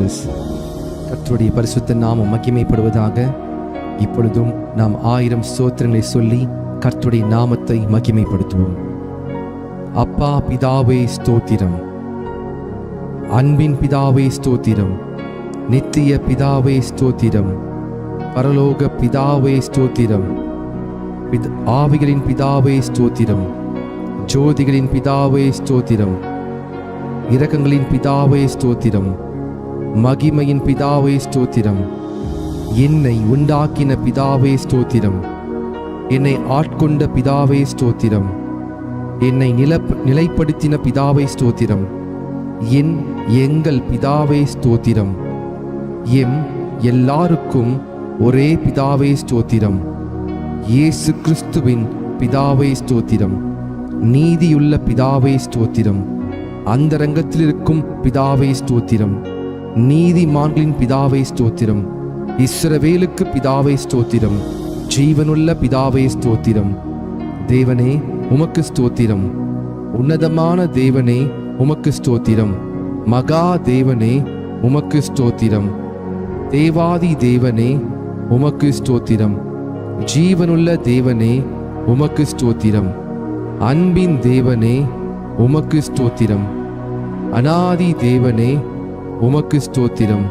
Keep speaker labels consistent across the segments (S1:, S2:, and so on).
S1: Jesus. கர்த்தருடைய பரிசுத்த நாமம் மகிமைப்படுவதாக. இப்பொழுதும் நாம் 1000 ஸ்தோத்திரங்களை சொல்லி கர்த்தருடைய நாமத்தை மகிமைப்படுத்துவோம். அப்பா பிதாவே ஸ்தோத்திரம், அன்பின் பிதாவே ஸ்தோத்திரம், நித்திய பிதாவே ஸ்தோத்திரம், பரலோக பிதாவே ஸ்தோத்திரம், ஆவிகளின் பிதாவே ஸ்தோத்திரம், ஜோதிகளின் பிதாவே ஸ்தோத்திரம், இரக்கங்களின் பிதாவே ஸ்தோத்திரம், மகிமையின் பிதாவே ஸ்தோத்திரம், என்னை உண்டாக்கின பிதாவே ஸ்தோத்திரம், என்னை ஆட்கொண்ட பிதாவே ஸ்தோத்திரம், என்னை நிலைப்படுத்தின பிதாவே ஸ்தோத்திரம், எங்கள் பிதாவே ஸ்தோத்திரம், எல்லாருக்கும் ஒரே பிதாவே ஸ்தோத்திரம், இயேசு கிறிஸ்துவின் பிதாவே ஸ்தோத்திரம், நீதியுள்ள பிதாவே ஸ்தோத்திரம், அந்தரங்கத்தில் இருக்கும் பிதாவே ஸ்தோத்திரம், நீதிமான்களின் பிதாவே ஸ்தோத்திரம், இஸ்ரவேலுக்கு பிதாவே ஸ்தோத்திரம், ஜீவனுள்ள பிதாவே ஸ்தோத்திரம். தேவனே உமக்கு ஸ்தோத்திரம், உன்னதமான தேவனே உமக்கு ஸ்தோத்திரம், மகா தேவனே உமக்கு ஸ்தோத்திரம், தேவாதி தேவனே உமக்கு ஸ்தோத்திரம், ஜீவனுள்ள தேவனே உமக்கு ஸ்தோத்திரம், அன்பின் தேவனே உமக்கு ஸ்தோத்திரம், அநாதி தேவனே உமக்கு ஸ்தோத்திரம்,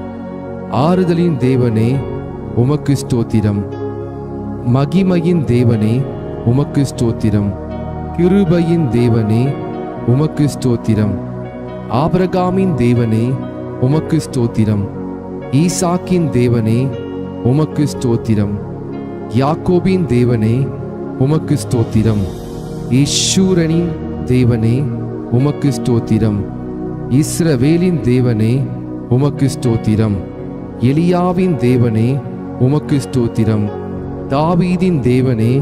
S1: ஆறுதலின் தேவனே உமக்கு ஸ்தோத்திரம், மகிமையின் தேவனே உமக்கு ஸ்தோத்திரம், கிருபையின் தேவனே உமக்கு ஸ்தோத்திரம், ஆபிரகாமின் தேவனே உமக்கு ஸ்தோத்திரம், ஈசாக்கின் தேவனே உமக்கு ஸ்தோத்திரம், யாக்கோபின் தேவனே உமக்கு ஸ்தோத்திரம், ஈஸ்வரனின் தேவனே உமக்கு ஸ்தோத்திரம், இஸ்ரவேலின் தேவனே உமக்கு ஸ்தோத்திரம், எலியாவின் தேவனே உமக்கு ஸ்தோத்திரம், தாவீதின் தேவனே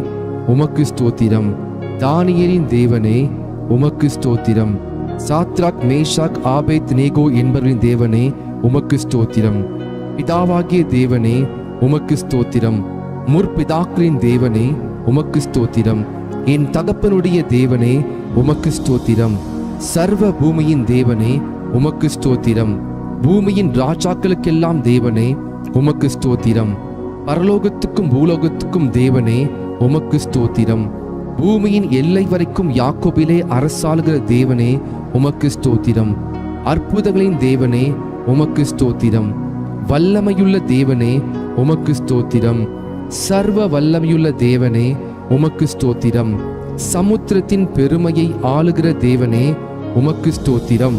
S1: உமக்கு ஸ்தோத்திரம், தானியேலின் தேவனே உமக்கு ஸ்தோத்திரம், சாத்ராக் மேஷாக் ஆபேத் நேகோ என்பவரின் தேவனே உமக்கு ஸ்தோத்திரம், பிதாவாகிய தேவனே உமக்கு ஸ்தோத்திரம், முற்பிதாக்களின் தேவனே உமக்கு ஸ்தோத்திரம், என் தகப்பனுடைய தேவனே உமக்கு ஸ்தோத்திரம், சர்வ பூமியின் தேவனே உமக்கு ஸ்தோத்திரம், பூமியின் ராஜாக்களுக்கெல்லாம் தேவனே உமக்கு ஸ்தோத்திரம், பரலோகத்துக்கும் பூலோகத்துக்கும் தேவனே உமக்கு ஸ்தோத்திரம், பூமியின் எல்லை வரைக்கும் யாக்கோபிலே அரசாளுகிற தேவனே உமக்கு ஸ்தோத்திரம், அற்புதங்களின் தேவனே உமக்கு ஸ்தோத்திரம், வல்லமையுள்ள தேவனே உமக்கு ஸ்தோத்திரம், சர்வ வல்லமையுள்ள தேவனே உமக்கு ஸ்தோத்திரம், சமுத்திரத்தின் பெருமையை ஆளுகிற தேவனே உமக்கு ஸ்தோத்திரம்,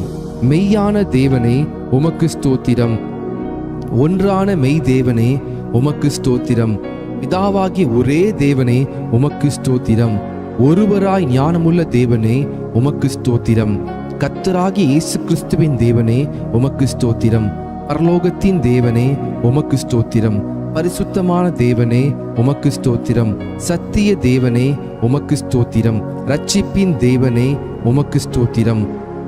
S1: மெய்யான தேவனே உமக்கு ஸ்தோத்திரம், ஒன்றான மெய் தேவனே உமக்கு ஸ்தோத்திரம், பிதாவாகிய ஒரே தேவனே உமக்கு ஸ்தோத்திரம், ஒருவராய் ஞானமுள்ள தேவனே உமக்கு ஸ்தோத்திரம், கர்த்தராகிய இயேசு கிறிஸ்துவின் தேவனே உமக்கு ஸ்தோத்திரம், பரலோகத்தின் தேவனே உமக்கு ஸ்தோத்திரம், பரிசுத்தமான தேவனே உமக்கு ஸ்தோத்திரம், சத்திய தேவனே உமக்கு ஸ்தோத்திரம், ரட்சிப்பின் தேவனே உமக்கு ஸ்தோத்திரம்,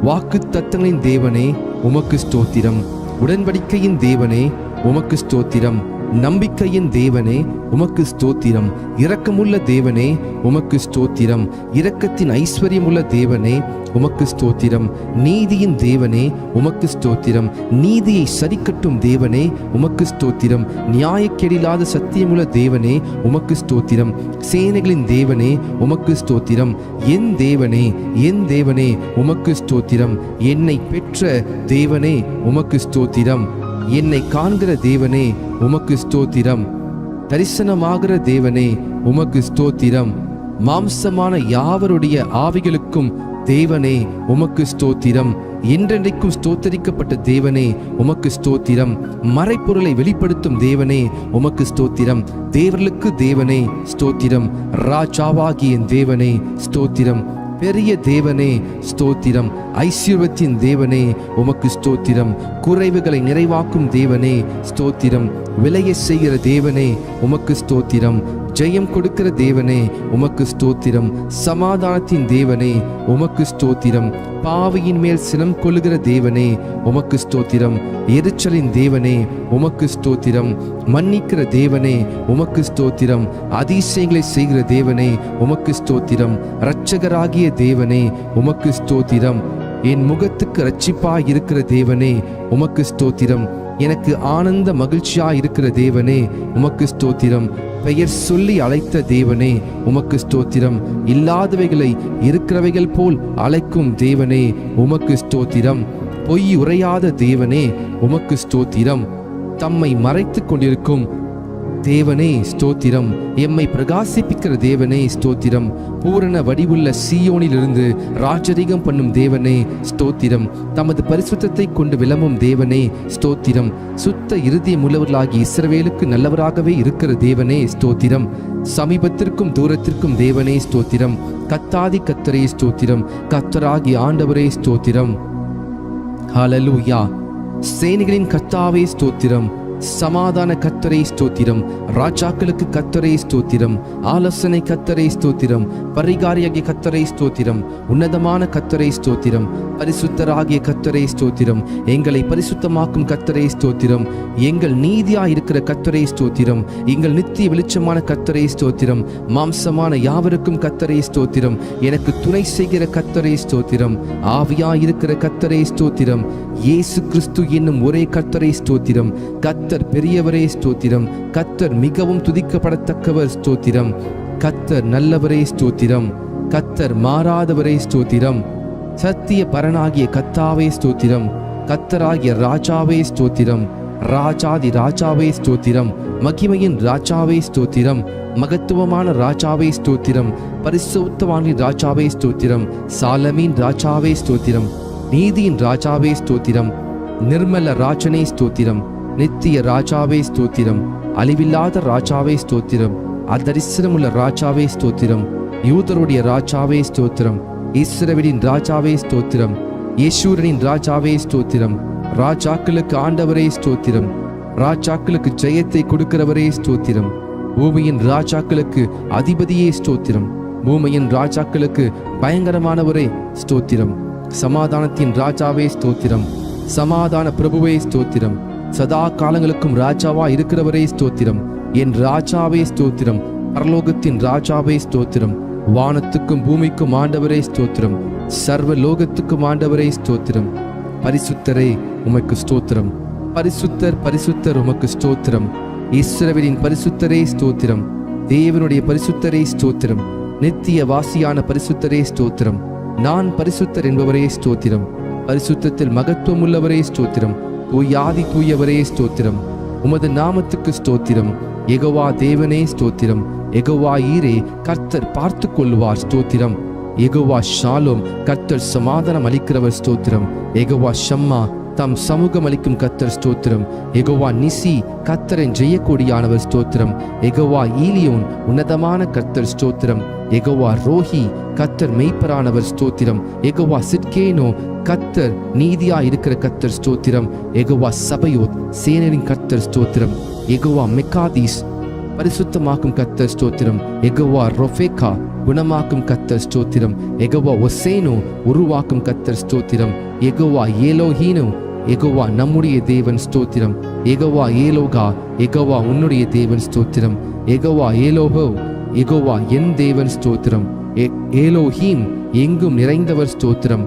S1: வாக்குத்தத்தங்களின் தேவனே உமக்கு ஸ்தோத்திரம், உடன்படிக்கையின் தேவனே உமக்கு ஸ்தோத்திரம், நம்பிக்கையின் தேவனே உமக்கு ஸ்தோத்திரம், இரக்கமுள்ள தேவனே உமக்கு ஸ்தோத்திரம், இரக்கத்தின் ஐஸ்வர்யமுள்ள தேவனே உமக்கு ஸ்தோத்திரம், நீதியின் தேவனே உமக்கு ஸ்தோத்திரம், நீதியை சரிக்கட்டும் தேவனே உமக்கு ஸ்தோத்திரம், நியாயக்கேடில்லாத சத்தியமுள்ள தேவனே உமக்கு ஸ்தோத்திரம், சேனைகளின் தேவனே உமக்கு ஸ்தோத்திரம், என் தேவனே உமக்கு ஸ்தோத்திரம், என்னை பெற்ற தேவனே உமக்கு ஸ்தோத்திரம், என்னை காண்கிற தேவனே உமக்கு ஸ்தோத்திரம், தரிசனமாகிற தேவனே உமக்கு ஸ்தோத்திரம், மாம்சமான யாவருடைய ஆவிகளுக்கும் தேவனே உமக்கு ஸ்தோத்திரம், என்றென்றைக்கும் ஸ்தோத்தரிக்கப்பட்ட தேவனே உமக்கு ஸ்தோத்திரம், மறைப்பொருளை வெளிப்படுத்தும் தேவனே உமக்கு ஸ்தோத்திரம், தேவர்களுக்கு தேவனே ஸ்தோத்திரம், ராஜாவாகிய தேவனே ஸ்தோத்திரம், பெரிய தேவனே ஸ்தோத்திரம், ஐஸ்வர்யத்தின் தேவனே உமக்கு ஸ்தோத்திரம், குறைவுகளை நிறைவாக்கும் தேவனே ஸ்தோத்திரம், விளைய செய்கிற தேவனே உமக்கு ஸ்தோத்திரம், ஜெயம் கொடுக்கிற தேவனே உமக்கு ஸ்தோத்திரம், சமாதானத்தின் தேவனே உமக்கு ஸ்தோத்திரம், பாவியின் மேல் சினம் கொள்ளுகிற தேவனே உமக்கு ஸ்தோத்திரம், எரிச்சலின் தேவனே உமக்கு ஸ்தோத்திரம், மன்னிக்கிற தேவனே உமக்கு ஸ்தோத்திரம், அதிசயங்களை செய்கிற தேவனே உமக்கு ஸ்தோத்திரம், இரட்சகராகிய தேவனே உமக்கு ஸ்தோத்திரம், என் முகத்துக்கு இரட்சிப்பாய் இருக்கிற தேவனே உமக்கு ஸ்தோத்திரம், எனக்கு ஆனந்த மகிழ்ச்சியா இருக்கிற தேவனே உமக்கு ஸ்தோத்திரம். பெயர் சொல்லி அழைத்த தேவனே உமக்கு ஸ்தோத்திரம். இல்லாதவைகளை இருக்கிறவைகள் போல் அழைக்கும் தேவனே உமக்கு ஸ்தோத்திரம். பொய் உரையாத தேவனே உமக்கு ஸ்தோத்திரம். தம்மை மறைத்துக் கொண்டிருக்கும் தேவனே ஸ்தோத்திரம். எம்மை பிரகாசிப்பிக்கிற தேவனே ஸ்தோத்திரம். பூரண வடிவுள்ள சீயோனிலிருந்து ராஜரீகம் பண்ணும் தேவனே ஸ்தோத்திரம். தமது பரிசுத்தத்தை கொண்டு விளம்பும் தேவனே ஸ்தோத்திரம். சுத்த இருதயம் உள்ளவர்களாகி இஸ்ரவேலுக்கு நல்லவராகவே இருக்கிற தேவனே ஸ்தோத்திரம். சமீபத்திற்கும் தூரத்திற்கும் தேவனே ஸ்தோத்திரம். கத்தாதி கத்தரே ஸ்தோத்திரம். கத்தராகி ஆண்டவரே ஸ்தோத்திரம். ஹல்லேலூயா. சேனைகளின் கர்த்தாவே ஸ்தோத்திரம். சமாதான கர்த்தரே ஸ்தோத்திரம். ராஜாக்களுக்கு கர்த்தரே ஸ்தோத்திரம். ஆலோசனை கர்த்தரே ஸ்தோத்திரம். பரிகாரியாகிய கர்த்தரே ஸ்தோத்திரம். உன்னதமான கர்த்தரே ஸ்தோத்திரம். பரிசுத்தராகிய கர்த்தரே ஸ்தோத்திரம். எங்களை பரிசுத்தமாக்கும் கர்த்தரே ஸ்தோத்திரம். எங்கள் நீதியா இருக்கிற கர்த்தரே ஸ்தோத்திரம். எங்கள் நித்திய வெளிச்சமான கர்த்தரே ஸ்தோத்திரம். மாம்சமான யாவருக்கும் கர்த்தரே ஸ்தோத்திரம். எனக்கு துணை செய்கிற கர்த்தரே ஸ்தோத்திரம். ஆவியா இருக்கிற கர்த்தரே ஸ்தோத்திரம். இயேசு கிறிஸ்து என்னும் ஒரே கர்த்தரே ஸ்தோத்திரம். கர்த்தர் பெரியவரே ஸ்தோத்திரம். கர்த்தர் மிகவும் துதிக்கப்படத்தக்கவர் ஸ்தோத்திரம். கர்த்தர் நல்லவரே ஸ்தோத்திரம். கர்த்தர் மாறாதவரே ஸ்தோத்திரம். சத்திய பரனாகிய கர்த்தாவே ஸ்தோத்திரம். கர்த்தராகிய ராஜாவே ஸ்தோத்திரம். ராஜாதி ராஜாவே ஸ்தோத்திரம். மகிமையின் ராஜாவே ஸ்தோத்திரம். மகத்துவமான ராஜாவே ஸ்தோத்திரம். பரிசுத்தவானின் ராஜாவே ஸ்தோத்திரம். சாலமீன் ராஜாவே ஸ்தோத்திரம். நீதியின் ராஜாவே ஸ்தோத்திரம். நிர்மல ராஜனே ஸ்தோத்திரம். நித்திய ராஜாவே ஸ்தோத்திரம். அழிவில்லாத ராஜாவே ஸ்தோத்திரம். அதரிசனமுள்ள ராஜாவே ஸ்தோத்திரம். யூதருடைய ராஜாவே ஸ்தோத்திரம். இஸ்ரவேலின் ராஜாவே ஸ்தோத்திரம். யேசூரனின் ராஜாவே ஸ்தோத்திரம். ராஜாக்களுக்கு ஆண்டவரே ஸ்தோத்திரம். ராஜாக்களுக்கு ஜெயத்தை கொடுக்கிறவரே ஸ்தோத்திரம். பூமியின் ராஜாக்களுக்கு அதிபதியே ஸ்தோத்திரம். பூமியின் ராஜாக்களுக்கு பயங்கரமானவரே ஸ்தோத்திரம். சமாதானத்தின் ராஜாவே ஸ்தோத்திரம். சமாதான பிரபுவே ஸ்தோத்திரம். சதா காலங்களுக்கும் ராஜாவா இருக்கிறவரே ஸ்தோத்திரம். என் ராஜாவே ஸ்தோத்திரம். பரலோகத்தின் ராஜாவே ஸ்தோத்திரம். வானத்துக்கும் பூமிக்கும் ஆண்டவரே ஸ்தோத்திரம். சர்வ லோகத்துக்கும் ஆண்டவரே ஸ்தோத்திரம். பரிசுத்தரே உமக்கு ஸ்தோத்திரம். பரிசுத்தர் பரிசுத்தர் உமக்கு ஸ்தோத்திரம். இஸ்ரவேலின் பரிசுத்தரே ஸ்தோத்திரம். தேவனுடைய பரிசுத்தரே ஸ்தோத்திரம். நித்திய வாசியான பரிசுத்தரே ஸ்தோத்திரம். நான் பரிசுத்தர் என்பவரே ஸ்தோத்திரம். பரிசுத்தத்தில் மகத்துவம் உள்ளவரே ஸ்தோத்திரம். தூயாதி தூயவரே ஸ்தோத்திரம். உமது நாமத்துக்கு ஸ்தோத்திரம். யெகோவா தேவனே ஸ்தோத்திரம். யெகோவா ஈரே கர்த்தர் பார்த்து கொள்வார் ஸ்தோத்திரம். யெகோவா ஷாலோம் கர்த்தர் சமாதானம் அளிக்கிறவர் ஸ்தோத்திரம். யெகோவா ஷம்மா தம் சமூகம் அளிக்கும் கர்த்தர் ஸ்தோத்திரம். யெகோவா நிசி கர்த்தரின் ஜெயக்கொடியானவர் ஸ்தோத்திரம். யெகோவா ஈலியோன் உன்னதமான கர்த்தர் ஸ்தோத்திரம். யெகோவா ரோஹி கர்த்தர் மெய்ப்பரானவர் ஸ்தோத்திரம். யெகோவா சிட்கேனோ கர்த்தர் நீதியா இருக்கிற கர்த்தர் ஸ்தோத்திரம். யெகோவா சபையோத் சேனரின் கர்த்தர் ஸ்தோத்திரம். யெகோவா மெக்காதீஸ் பரிசுத்தமாக்கும் கர்த்தர் ஸ்தோத்திரம். யெகோவா ரொஃபேக்கா குணமாக்கும் கர்த்தர் ஸ்தோத்திரம். யெகோவா ஒசேனோ உருவாக்கும் கர்த்தர் ஸ்தோத்திரம். யெகோவா ஏலோஹீனோ யெகோவா நம்முடைய தேவன் ஸ்தோத்திரம். யெகோவா ஏலோகா யெகோவா உன்னுடைய தேவன் ஸ்தோத்திரம். யெகோவா ஏலோஹோ யெகோவா என் தேவன் ஸ்தோத்திரம். ஏலோஹீம் எங்கும் நிறைந்தவர் ஸ்தோத்திரம்.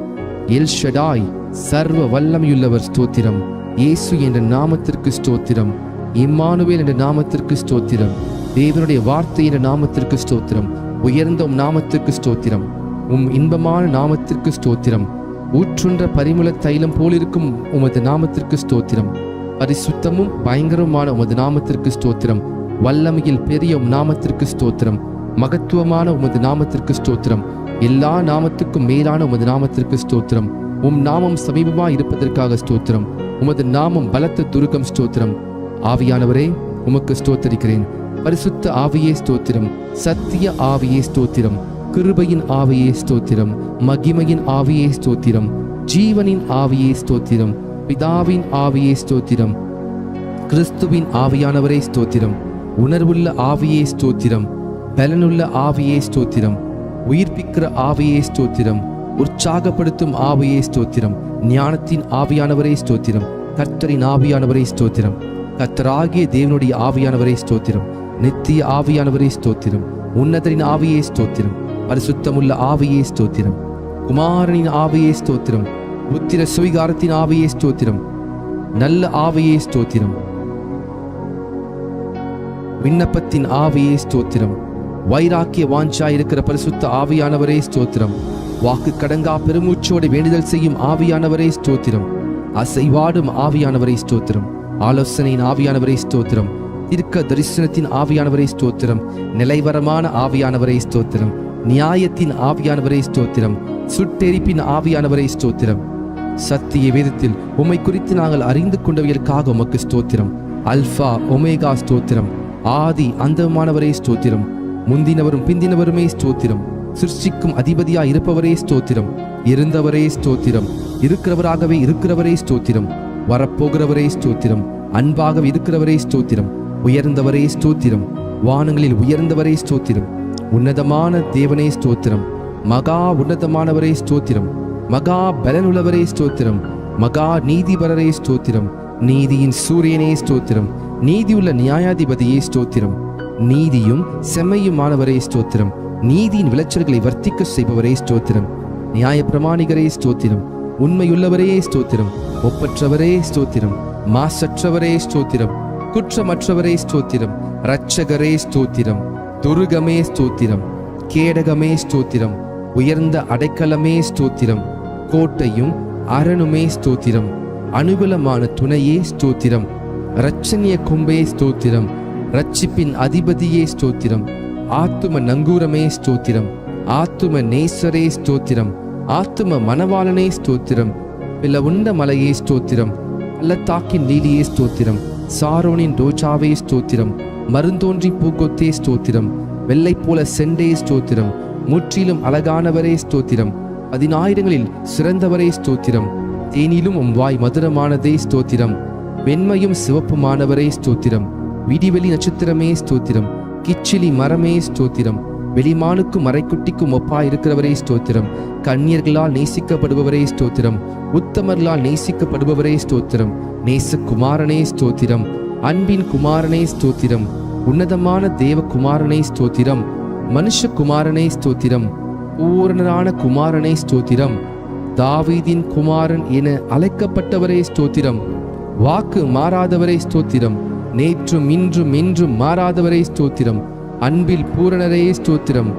S1: எல் ஷடாய் சர்வ வல்லமையுள்ளவர் ஸ்தோத்திரம். இயேசு என்ற நாமத்திற்கு ஸ்தோத்திரம். இம்மானுவேல் என்ற நாமத்திற்கு ஸ்தோத்திரம். தேவனுடைய வார்த்தை என்ற நாமத்திற்கு ஸ்தோத்திரம். உயர்ந்த நாமத்திற்கு ஸ்தோத்திரம். இன்பமான நாமத்திற்கு ஸ்தோத்திரம். ஊற்றுன்ற பரிமள தைலம் போலிருக்கும் உமது நாமத்திற்கு ஸ்தோத்திரம். பரிசுத்தமும் பயங்கரமான உமது நாமத்திற்கு ஸ்தோத்திரம். வல்லமையில் பெரிய நாமத்திற்கு ஸ்தோத்திரம். மகத்துவமான உமது நாமத்திற்கு ஸ்தோத்திரம். எல்லா நாமத்துக்கும் மேலான உமது நாமத்திற்கு ஸ்தோத்திரம். நாமம் சமீபமாய் இருப்பதற்காக ஸ்தோத்திரம். உமது நாமம் பலத்த துருகம் ஸ்தோத்திரம். ஆவியானவரே உமக்கு ஸ்தோத்தரிக்கிறேன். பரிசுத்த ஆவியே ஸ்தோத்திரம். சத்திய ஆவியே ஸ்தோத்திரம். கிருபையின் ஆவியே ஸ்தோத்திரம். மகிமையின் ஆவியே ஸ்தோத்திரம். ஜீவனின் ஆவியே ஸ்தோத்திரம். பிதாவின் ஆவியே ஸ்தோத்திரம். கிறிஸ்துவின் ஆவியானவரே ஸ்தோத்திரம். உணர்வுள்ள ஆவியே ஸ்தோத்திரம். பலனுள்ள ஆவியே ஸ்தோத்திரம். உயிர்ப்பிக்கிற ஆவியே ஸ்தோத்திரம். உற்சாகப்படுத்தும் ஆவியே ஸ்தோத்திரம். ஞானத்தின் ஆவியானவரே ஸ்தோத்திரம். கர்த்தரின் ஆவியானவரே ஸ்தோத்திரம். கர்த்தராகிய தேவனுடைய ஆவியானவரே ஸ்தோத்திரம். நித்திய ஆவியானவரே ஸ்தோத்திரம். உன்னதரின் ஆவியே ஸ்தோத்திரம். பரிசுத்தமுள்ள ஆவியே ஸ்தோத்திரம். குமாரனின் ஆவியே ஸ்தோத்திரம். புத்திர சுவிகாரத்தின் ஆவியே ஸ்தோத்திரம். நல்ல ஆவியே ஸ்தோத்திரம். விண்ணப்பத்தின் ஆவியே ஸ்தோத்திரம். வைராக்கிய வாஞ்சா இருக்கிற பரிசுத்த ஆவியானவரே ஸ்தோத்திரம். வாக்கு கடங்கா பெருமூச்சோடு வேண்டுதல் செய்யும் ஆவியானவரே ஸ்தோத்திரம். அசைவாடும் ஆவியானவரே ஸ்தோத்திரம். ஆலோசனையின் ஆவியானவரே ஸ்தோத்திரம். தீர்க்க தரிசனத்தின் ஆவியானவரே ஸ்தோத்திரம். நிலைவரமான ஆவியானவரே ஸ்தோத்திரம். நியாயத்தின் ஆவியானவரே ஸ்தோத்திரம். சுட்டெரிப்பின் ஆவியானவரே ஸ்தோத்திரம். சத்திய வேதத்தில் உம்மை குறித்து நாங்கள் அறிந்து கொண்டவைகளுக்காக உமக்கு ஸ்தோத்திரம். அல்பா ஒமேகா ஸ்தோத்திரம். ஆதி அந்தமானவரே ஸ்தோத்திரம். முந்தினவரும் பிந்தினவருமே ஸ்தோத்திரம். சிருஷ்டிக்கும் அதிபதியாய் இருப்பவரே ஸ்தோத்திரம். இருந்தவரே ஸ்தோத்திரம். இருக்கிறவராகவே இருக்கிறவரே ஸ்தோத்திரம். வரப்போகிறவரே ஸ்தோத்திரம். அன்பாகவே இருக்கிறவரே ஸ்தோத்திரம். உயர்ந்தவரே ஸ்தோத்திரம். வானங்களில் உயர்ந்தவரே ஸ்தோத்திரம். உன்னதமான தேவனே ஸ்தோத்திரம். மகா உன்னதமானவரே ஸ்தோத்திரம். மகா பலனுள்ளவரே ஸ்தோத்திரம். மகா நீதிபரரே ஸ்தோத்திரம். நீதியின் சூரியனே ஸ்தோத்திரம். நீதியுள்ள நியாயாதிபதியே ஸ்தோத்திரம். நீதியும் செம்மையுமானவரே ஸ்தோத்திரம். நீதியின் விளைச்சல்களை வர்த்திக்க செய்பவரே ஸ்தோத்திரம். நியாய பிரமாணிகரே ஸ்தோத்திரம். உண்மையுள்ளவரே ஸ்தோத்திரம். ஒப்பற்றவரே ஸ்தோத்திரம். மாசற்றவரே ஸ்தோத்திரம். குற்றமற்றவரே ஸ்தோத்திரம். இரட்சகரே ஸ்தோத்திரம். துருகமே ஸ்தோத்திரம். கேடகமே ஸ்தோத்திரம். உயர்ந்த அடைக்கலமே ஸ்தோத்திரம். கோட்டையும் அரணுமே ஸ்தோத்திரம். அனுகூலமான துணையே ஸ்தோத்திரம். இரட்சணிய கொம்பே ஸ்தோத்திரம். ரட்சிப்பின் அதிபதியே ஸ்தோத்திரம். ஆத்தும நங்கூரமே ஸ்தோத்திரம். ஆத்தும நேசரே ஸ்தோத்திரம். ஆத்தும மணவாளனே ஸ்தோத்திரம். பிளவுண்ட மலையே ஸ்தோத்திரம். பள்ளத்தாக்கின் லீலியே ஸ்தோத்திரம். சாரோனின் ரோஜாவே ஸ்தோத்திரம். மருந்தோன்றி பூக்கொத்தே ஸ்தோத்திரம். வெள்ளை போல செண்டே ஸ்தோத்திரம். முற்றிலும் அழகானவரே ஸ்தோத்திரம். 10,000ங்களில் சிறந்தவரே ஸ்தோத்திரம். தேனிலும் வாய் மதுரமானதே ஸ்தோத்திரம். வெண்மையும் சிவப்புமானவரே ஸ்தோத்திரம். விடிவெளி நட்சத்திரமே ஸ்தோத்திரம். கிச்சிலி மரமே ஸ்தோத்திரம். வெளிமானுக்கும் மறைக்குட்டிக்கும் ஒப்பாயிருக்கிறவரே ஸ்தோத்திரம். கன்னியர்களால் நேசிக்கப்படுபவரே ஸ்தோத்திரம். உத்தமர்களால் நேசிக்கப்படுபவரே ஸ்தோத்திரம். நேசகுமாரனே ஸ்தோத்திரம். அன்பின் குமாரனே ஸ்தோத்திரம். உன்னதமான தேவகுமாரனே ஸ்தோத்திரம். மனுஷகுமாரனே ஸ்தோத்திரம். பூரணரான குமாரனே ஸ்தோத்திரம். தாவீதின் குமாரன் என அழைக்கப்பட்டவரே ஸ்தோத்திரம். வாக்கு மாறாதவரே ஸ்தோத்திரம். நேற்றும் இன்றும் என்றும் மாறாதவரே ஸ்தோத்திரம். அன்பில் பூரணரே ஸ்தோத்திரம்.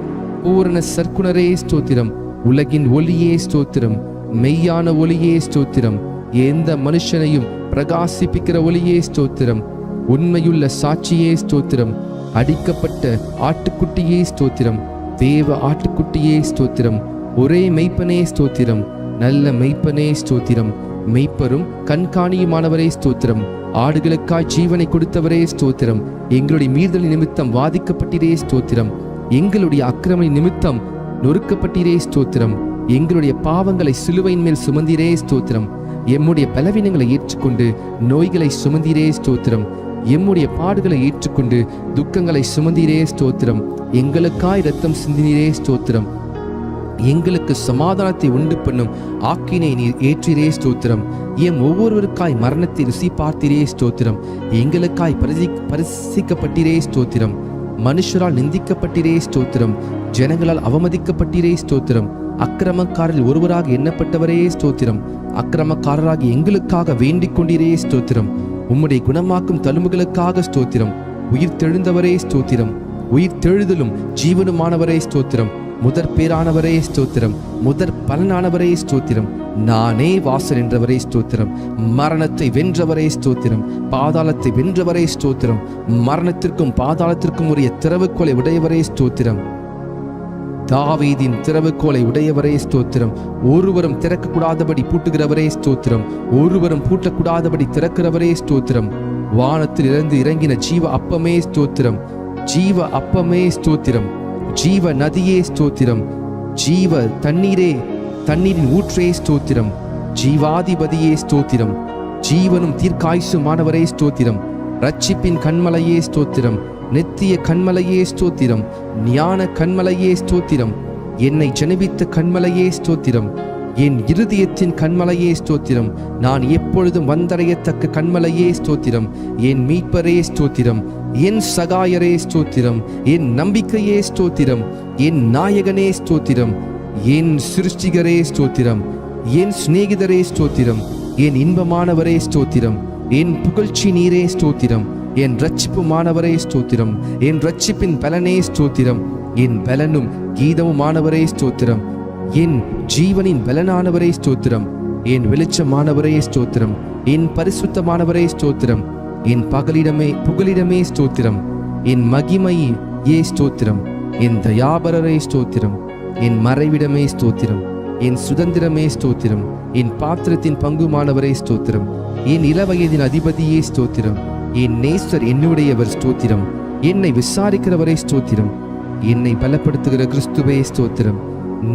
S1: பூரண சற்குணரே ஸ்தோத்திரம். உலகின் ஒளியே ஸ்தோத்திரம். மெய்யான ஒளியே ஸ்தோத்திரம். எந்த மனுஷனையும் பிரகாசிப்பிக்கிற ஒளியே ஸ்தோத்திரம். உண்மையுள்ள சாட்சியே ஸ்தோத்திரம். அடிக்கப்பட்ட ஆட்டுக்குட்டியே ஸ்தோத்திரம். தேவ ஆட்டுக்குட்டியே ஸ்தோத்திரம். ஒரே மெய்ப்பனே ஸ்தோத்திரம். நல்ல மெய்ப்பனே ஸ்தோத்திரம். மெய்ப்பரும் கண்காணியுமானவரே ஸ்தோத்திரம். ஆடுகளுக்காய் ஜீவனை கொடுத்தவரே ஸ்தோத்திரம். எங்களுடைய மீறுதல் நிமித்தம் வாதிக்கப்பட்டீரே ஸ்தோத்திரம். எங்களுடைய அக்கிரம நிமித்தம் நொறுக்கப்பட்டீரே ஸ்தோத்திரம். எங்களுடைய பாவங்களை சிலுவையின் மேல் சுமந்தீரே ஸ்தோத்திரம். எம்முடைய பலவீனங்களை ஏற்றுக்கொண்டு நோய்களை சுமந்தீரே ஸ்தோத்திரம். எம்முடைய பாடுகளை ஏற்றுக்கொண்டு துக்கங்களை சுமந்தீரே ஸ்தோத்திரம். எங்களுக்காய் இரத்தம் சிந்தினீரே ஸ்தோத்திரம். எங்களுக்கு சமாதானத்தை உண்டு பண்ணும் ஆக்கினை நீர் ஏற்றிரே ஸ்தோத்திரம். எம் ஒவ்வொருவருக்காய் மரணத்தை ருசி பார்த்தீரே ஸ்தோத்திரம். எங்களுக்காய் பரிசிக்கப்பட்டீரே ஸ்தோத்திரம். மனுஷரால் நிந்திக்கப்பட்டீரே ஸ்தோத்திரம். ஜனங்களால் அவமதிக்கப்பட்டீரே ஸ்தோத்திரம். அக்கிரமக்காரரில் ஒருவராக எண்ணப்பட்டவரே ஸ்தோத்திரம். அக்கிரமக்காரராகி எங்களுக்காக வேண்டிக் கொண்டீரே ஸ்தோத்திரம். உம்முடைய குணமாக்கும் தழும்புகளுக்காக ஸ்தோத்திரம். உயிர் தெழுந்தவரே ஸ்தோத்திரம். உயிர் தெழுதலும் ஜீவனுமானவரே ஸ்தோத்திரம். முதற் பேரானவரே ஸ்தோத்திரம். முதற் பலனானவரே ஸ்தோத்திரம். நானே வாசல் என்றவரே ஸ்தோத்திரம். மரணத்தை வென்றவரே ஸ்தோத்திரம். பாதாளத்தை வென்றவரே ஸ்தோத்திரம். மரணத்திற்கும் பாதாளத்திற்கும் உரிய திறவுகோலை உடையவரே ஸ்தோத்திரம். தாவீதின் திறவுகோலை உடையவரே ஸ்தோத்திரம். ஒருவரும் திறக்கக்கூடாதபடி பூட்டுகிறவரே ஸ்தோத்திரம். ஒருவரும் பூட்டக்கூடாதபடி திறக்கிறவரே ஸ்தோத்திரம். வானத்தில் இருந்து இறங்கின ஜீவ அப்பமே ஸ்தோத்திரம். ஜீவ அப்பமே ஸ்தோத்திரம். ஜீவ நதியே ஸ்தோத்திரம். ஜீவ தண்ணீரே, தண்ணீரின் ஊற்றே ஸ்தோத்திரம். ஜீவாதிபதியே ஸ்தோத்திரம். ஜீவனும் தீர்க்காயுசுமானவரே ஸ்தோத்திரம். ரட்சிப்பின் கண்மலையே ஸ்தோத்திரம். நித்திய கண்மலையே ஸ்தோத்திரம். ஞான கண்மலையே ஸ்தோத்திரம். என்னை ஜனிபித்த கண்மலையே ஸ்தோத்திரம். என் இருதயத்தின் கண்மலையே ஸ்தோத்திரம். நான் எப்பொழுதும் வந்தடையத்தக்க கண்மலையே ஸ்தோத்திரம். என் மீட்பரே ஸ்தோத்திரம். என் சகாயரே ஸ்தோத்திரம். என் நம்பிக்கையே ஸ்தோத்திரம். என் நாயகனே ஸ்தோத்திரம். என் சிருஷ்டிகரே ஸ்தோத்திரம். என் சிநேகிதரே ஸ்தோத்திரம். என் இன்பமானவரே ஸ்தோத்திரம். என் புகழ்ச்சி நீரே ஸ்தோத்திரம். என் இரட்சிப்புமானவரே ஸ்தோத்திரம். என் இரட்சிப்பின் பலனே ஸ்தோத்திரம். என் பலனும் கீதமுமானவரே ஸ்தோத்திரம். என் ஜீவனின் பலனானவரே ஸ்தோத்திரம். என் வெளிச்சமானவரே ஸ்தோத்திரம். என் பரிசுத்தமானவரே ஸ்தோத்திரம். என் புகலிடமே ஸ்தோத்திரம். என் மகிமையே ஸ்தோத்திரம். என் தயாபரரே ஸ்தோத்திரம். என் மறைவிடமே ஸ்தோத்திரம். என் சுதந்திரமே ஸ்தோத்திரம். என் பாத்திரத்தின் பங்குமானவரே ஸ்தோத்திரம். என் இளவயதின் அதிபதியே ஸ்தோத்திரம். என் நேசர் என்னுடையவர் ஸ்தோத்திரம். என்னை விசாரிக்கிறவரே ஸ்தோத்திரம். என்னை பலப்படுத்துகிற கிறிஸ்துவே ஸ்தோத்திரம்.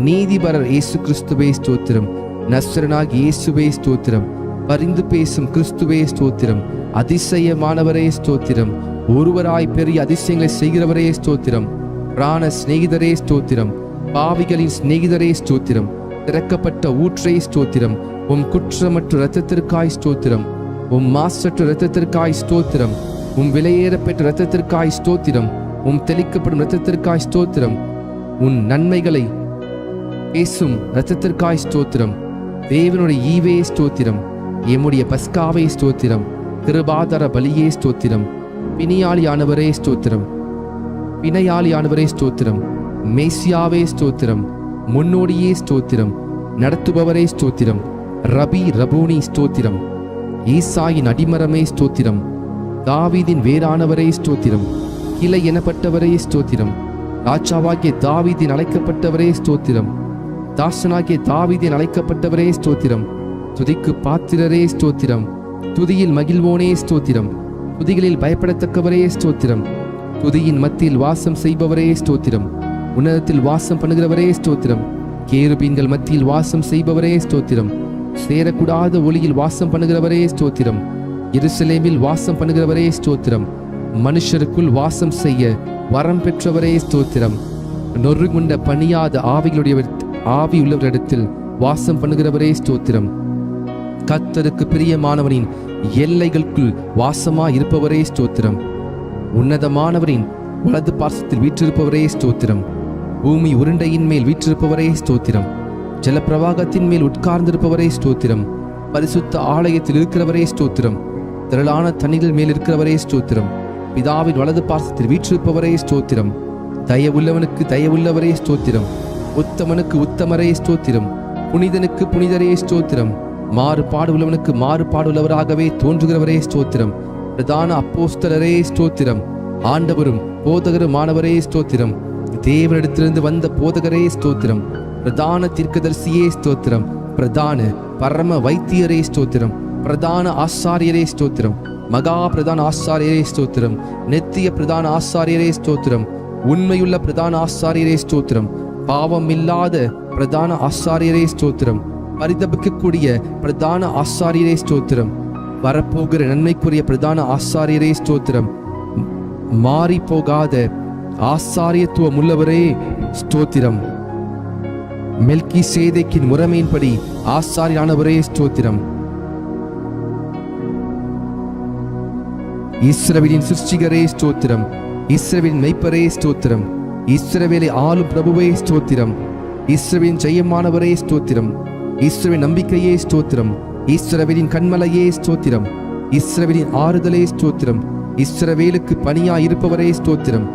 S1: நீதிபரர் இயேசு கிறிஸ்துவே ஸ்தோத்திரம். நஸ்ரனாகி இயேசுவே ஸ்தோத்திரம். பரிந்து பேசும் கிறிஸ்துவே ஸ்தோத்திரம். அதிசயமானவரே ஸ்தோத்திரம். ஒருவராய் பெரிய அதிசயங்களை செய்கிறவரே ஸ்தோத்திரம். பிராண சிநேகிதரே ஸ்தோத்திரம். பாவிகளின் சிநேகிதரே ஸ்தோத்திரம். திறக்கப்பட்ட ஊற்றே ஸ்தோத்திரம். உம் குற்றமற்ற இரத்தத்திற்காய் ஸ்தோத்திரம். உம் மாசற்ற இரத்தத்திற்காய் ஸ்தோத்திரம். உம் விலையேறப்பெற்ற இரத்தத்திற்காய் ஸ்தோத்திரம். உம் தெளிக்கப்படும் இரத்தத்திற்காய் ஸ்தோத்திரம். உன் நன்மைகளை பேசும் இரத்தத்திற்காய் ஸ்தோத்திரம். தேவனுடைய ஈவே ஸ்தோத்திரம். எம்முடைய பஸ்காவே ஸ்தோத்திரம். கிருபாதார பலியே ஸ்தோத்திரம். பிணியாளியானவரே ஸ்தோத்திரம். பிணையாளியானவரே ஸ்தோத்திரம். மேசியாவே ஸ்தோத்திரம். முன்னோடியே ஸ்தோத்திரம். நடத்துபவரே ஸ்தோத்திரம். ரபூனி ஸ்தோத்திரம். ஈசாயின் அடிமரமே ஸ்தோத்திரம். தாவீதின் வேறானவரே ஸ்தோத்திரம். கிளை எனப்பட்டவரே ஸ்தோத்திரம். ராஜாவாகிய தாவீதின் அழைக்கப்பட்டவரே ஸ்தோத்திரம். தாசனாகிய தாவீதின் அழைக்கப்பட்டவரே ஸ்தோத்திரம். துதிக்கு பாத்திரரே ஸ்தோத்திரம். துதியில் மகிழ்வோனே ஸ்தோத்திரம். துதிகளில் பயப்படத்தக்கவரே ஸ்தோத்திரம். துதியின் மத்தியில் வாசம் செய்பவரே ஸ்தோத்திரம். உன்னதத்தில் வாசம் பண்ணுகிறவரே ஸ்தோத்திரம். கேருபீன்கள் மத்தியில் வாசம் செய்பவரே ஸ்தோத்திரம். சேரக்கூடாத ஒளியில் வாசம் பண்ணுகிறவரே ஸ்தோத்திரம். எருசலேமில் வாசம் பண்ணுகிறவரே ஸ்தோத்திரம். மனுஷருக்குள் வாசம் செய்ய வரம் பெற்றவரே ஸ்தோத்திரம். நொறுங்குண்ட பணியாத ஆவி உள்ளவரிடத்தில் வாசம் பண்ணுகிறவரே ஸ்தோத்திரம். கர்த்தருக்கு பிரியமானவனின் எல்லைகளுக்குள் வாசமா இருப்பவரே ஸ்தோத்திரம். உன்னதமானவரின் வலது பார்சத்தில் வீற்றிருப்பவரே ஸ்தோத்திரம். பூமி உருண்டையின் மேல் வீற்றிருப்பவரே ஸ்தோத்திரம். ஜலப்பிரவாகத்தின் மேல் உட்கார்ந்திருப்பவரே ஸ்தோத்திரம். பரிசுத்த ஆலயத்தில் இருக்கிறவரே ஸ்தோத்திரம். திரளான தண்ணீரில் மேல் இருக்கிறவரே ஸ்தோத்திரம். பிதாவின் வலது பார்சத்தில் வீற்றிருப்பவரே ஸ்தோத்திரம். தயவுள்ளவனுக்கு தயவுள்ளவரே ஸ்தோத்திரம். உத்தமனுக்கு உத்தமரே ஸ்தோத்திரம். புனிதனுக்கு புனிதரே ஸ்தோத்திரம். மாறுபாடு உள்ளவனுக்கு மாறுபாடுள்ளவராகவே தோன்றுகிறவரே ஸ்தோத்திரம். பிரதான அப்போஸ்தலரே ஸ்தோத்திரம். ஆண்டவரும் போதகருமானவரே ஸ்தோத்திரம். தேவனிடத்திலிருந்து வந்த போதகரே ஸ்தோத்திரம். பிரதான தீர்க்கதரிசியே ஸ்தோத்திரம். பிரதான பரம வைத்தியரே ஸ்தோத்திரம். பிரதான ஆசாரியரே ஸ்தோத்திரம். மகா பிரதான ஆசாரியரே ஸ்தோத்திரம். நித்திய பிரதான ஆசாரியரே ஸ்தோத்திரம். உண்மையுள்ள பிரதான ஆசாரியரே ஸ்தோத்திரம். பாவம் இல்லாத பிரதான ஆசாரியரே ஸ்தோத்திரம். பரிதபிக்கக்கூடிய பிரதான ஆசாரியரே ஸ்தோத்திரம். வரப்போகிற நன்மைக்குரிய பிரதான ஆசாரியரே ஸ்தோத்திரம். மாறி போகாத ஆசாரியத்துவம் உள்ளவரே ஸ்தோத்திரம். மெல்கிசேதேக்கின் முறைமையின்படி ஆசாரியரானவரே ஸ்தோத்திரம். இஸ்ரவேலின் சிருஷ்டிகரே ஸ்தோத்திரம். இஸ்ரவேலின் மெய்ப்பரே ஸ்தோத்திரம். இஸ்ரவேலை ஆளும் பிரபுவே ஸ்தோத்திரம். இஸ்ரவேலின் ஜெயமானவரே ஸ்தோத்திரம். இஸ்ரவேலின் நம்பிக்கையே ஸ்தோத்திரம். இஸ்ரவேலின் கண்மலையே ஸ்தோத்திரம். இஸ்ரவேலின் ஆறுதலே ஸ்தோத்திரம். இஸ்ரவேலுக்கு பணியாயிருப்பவரே ஸ்தோத்திரம்.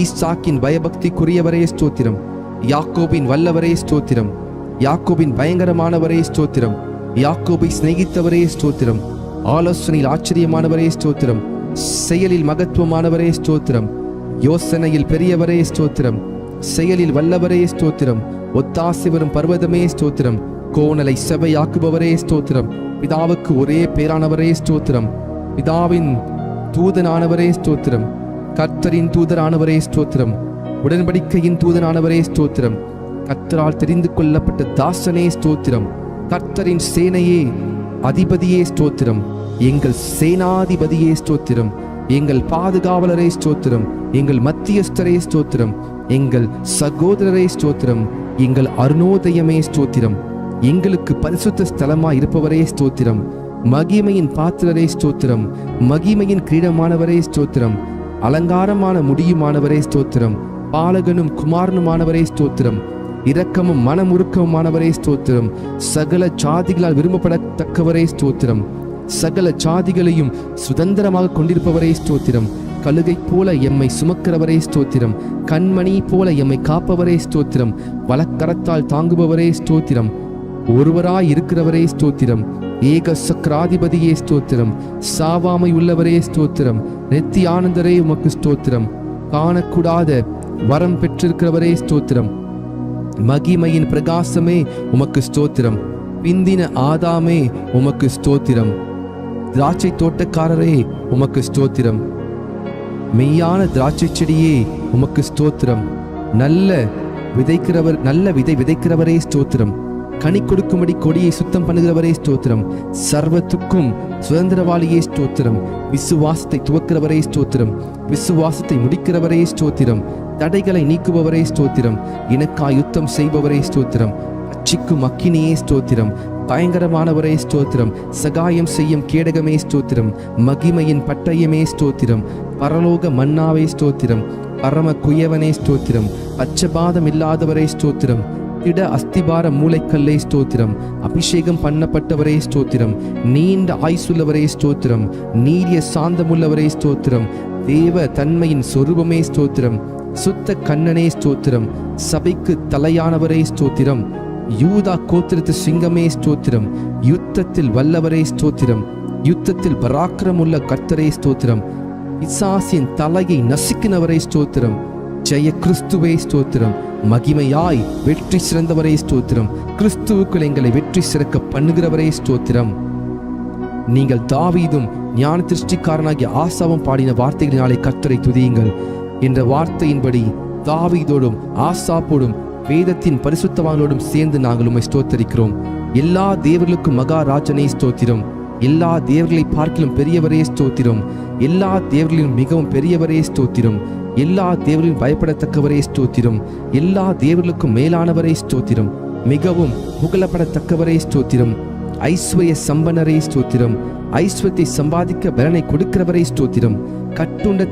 S1: ஈசாக்கின் பயபக்திக்குரியவரே ஸ்தோத்திரம். யாக்கோபின் வல்லவரே ஸ்தோத்திரம். யாக்கோபின் பயங்கரமானவரே ஸ்தோத்திரம். யாக்கோபை சிநேகித்தவரே ஸ்தோத்திரம். ஆலோசனையில் ஆச்சரியமானவரே ஸ்தோத்திரம். செயலில் மகத்துவமானவரே ஸ்தோத்திரம். யோசனையில் பெரியவரே ஸ்தோத்திரம். செயலில் வல்லவரே ஸ்தோத்திரம். ஒத்தாசை வரும் பர்வதமே ஸ்தோத்திரம். கோணலை செவையாக்குபவரே ஸ்தோத்திரம். பிதாவுக்கு ஒரே பேரானவரே ஸ்தோத்திரம். பிதாவின் தூதனானவரே ஸ்தோத்திரம். கர்த்தரின் தூதரானவரே ஸ்தோத்திரம். உடன்படிக்கையின் தூதனானவரே ஸ்தோத்திரம். கர்த்தரால் தெரிந்து கொள்ளப்பட்ட தாசனே ஸ்தோத்திரம். கர்த்தரின் சேனையே அதிபதியே ஸ்தோத்திரம். எங்கள் சேனாதிபதியே ஸ்தோத்திரம். எங்கள் பாதுகாவலரே ஸ்தோத்திரம். எங்கள் மத்தியஸ்தரே ஸ்தோத்திரம். எங்கள் சகோதரரே ஸ்தோத்திரம். எங்கள் அருணோதயமே ஸ்தோத்திரம். எங்களுக்கு பரிசுத்த ஸ்தலமாய் இருப்பவரே ஸ்தோத்திரம். மகிமையின் பாத்திரரே ஸ்தோத்திரம். மகிமையின் கிரீடமானவரே ஸ்தோத்திரம். அலங்காரமான முடியுமானவரே ஸ்தோத்திரம். பாலகனும் குமாரனுமானவரே ஸ்தோத்திரம். இரக்கமும் மனமுருக்கமுமானவரே ஸ்தோத்திரம். சகல ஜாதிகளால் விரும்பப்படத்தக்கவரே ஸ்தோத்திரம். சகல ஜாதிகளையும் சுதந்திரமாக கொண்டிருப்பவரே ஸ்தோத்திரம். கழுகை போல எம்மை சுமக்கிறவரே ஸ்தோத்திரம். கண்மணி போல எம்மை காப்பவரே ஸ்தோத்திரம். வலக்கரத்தால் தாங்குபவரே ஸ்தோத்திரம். ஒருவராய் இருக்கிறவரே ஸ்தோத்திரம். ஏக சக்கராதிபதியே ஸ்தோத்திரம். சாவாமை உள்ளவரே ஸ்தோத்திரம். நித்தி ஆனந்தரே உமக்கு ஸ்தோத்திரம். காணக்கூடாத வரம் பெற்றிருக்கிறவரே ஸ்தோத்திரம். மகிமையின் பிரகாசமே உமக்கு ஸ்தோத்திரம். பிந்தின ஆதாமே உமக்கு ஸ்தோத்திரம். திராட்சை தோட்டக்காரரே உமக்கு ஸ்தோத்திரம். மெய்யான திராட்சை செடியே உமக்கு ஸ்தோத்திரம். நல்ல விதை விதைக்கிறவரே ஸ்தோத்திரம். கனி கொடுக்கும்படி கொடியை சுத்தம் பண்ணுகிறவரே ஸ்தோத்திரம். சர்வத்துக்கும் சுதந்திரவாளியே ஸ்தோத்திரம். விசுவாசத்தை துவக்கிறவரே ஸ்தோத்திரம். விசுவாசத்தை முடிக்கிறவரே ஸ்தோத்திரம். தடைகளை நீக்குபவரே ஸ்தோத்திரம். எனக்காய் யுத்தம் செய்பவரே ஸ்தோத்திரம். அச்சிக்கும் அக்கினியே ஸ்தோத்திரம். பயங்கரமானவரே ஸ்தோத்திரம். சகாயம் செய்யும் கேடகமே ஸ்தோத்திரம். மகிமையின் பட்டயமே ஸ்தோத்திரம். பரலோக மன்னாவே ஸ்தோத்திரம். பரம குயவனே ஸ்தோத்திரம். பச்சபாதம் இல்லாதவரே ஸ்தோத்திரம். திட அஸ்திபார மூளைக்கல்லே ஸ்தோத்திரம். அபிஷேகம் பண்ணப்பட்டவரே ஸ்தோத்திரம். நீண்ட ஆயுசுள்ளவரே ஸ்தோத்திரம். நீரிய சாந்தமுள்ளவரே ஸ்தோத்திரம். தேவ தன்மையின் சொரூபமே ஸ்தோத்திரம். சுத்த கண்ணனே ஸ்தோத்திரம். சபைக்கு தலையானவரே ஸ்தோத்திரம். யூதா கோத்திரத்து சிங்கமே ஸ்தோத்திரம். யுத்தத்தில் வல்லவரே ஸ்தோத்திரம். யுத்தத்தில் பராக்கிரமுள்ள கர்த்தரே ஸ்தோத்திரம். பிசாசின் தலையை நசுக்கினவரே ஸ்தோத்திரம். ஜெய கிறிஸ்துவே ஸ்தோத்திரம். மகிமையாய் வெற்றி சிறந்தவரே ஸ்தோத்திரம். கிறிஸ்துவுக்குள் எங்களை வெற்றி சிறக்க பண்ணுகிறவரே ஸ்தோத்திரம். நீங்கள் தாவீதும் ஞான திருஷ்டிக்காரனாகிய ஆசாவும் பாடின வார்த்தைகளினாலே கர்த்தரை துதியுங்கள் என்ற வார்த்தையின்படி தாவீதோடும் ஆசாப்போடும் வேதத்தின் பரிசுத்தவான்களோடும் சேர்ந்து நாங்கள் உம்மை ஸ்தோத்தரிக்கிறோம். எல்லா தேவர்களுக்கும் மகாராஜனே ஸ்தோத்திரம். எல்லா தேவர்களை பார்க்கிலும் பெரியவரே ஸ்தோத்திரம். எல்லா தேவர்களிலும் மிகவும் பெரியவரே ஸ்தோத்திரம். எல்லா தேவர்களிலும் பயப்படத்தக்கவரே ஸ்தோத்திரம். எல்லா தேவர்களுக்கும் மேலானவரே ஸ்தோத்திரம். மிகவும் புகழப்படத்தக்கவரே ஸ்தோத்திரம். ஐஸ்வர்ய சம்பனரே ஸ்தோத்திரம். ஐஸ்வர்யத்தை சம்பாதிக்க பலனை கொடுக்கிறவரே ஸ்தோத்திரம். கட்டுண்ட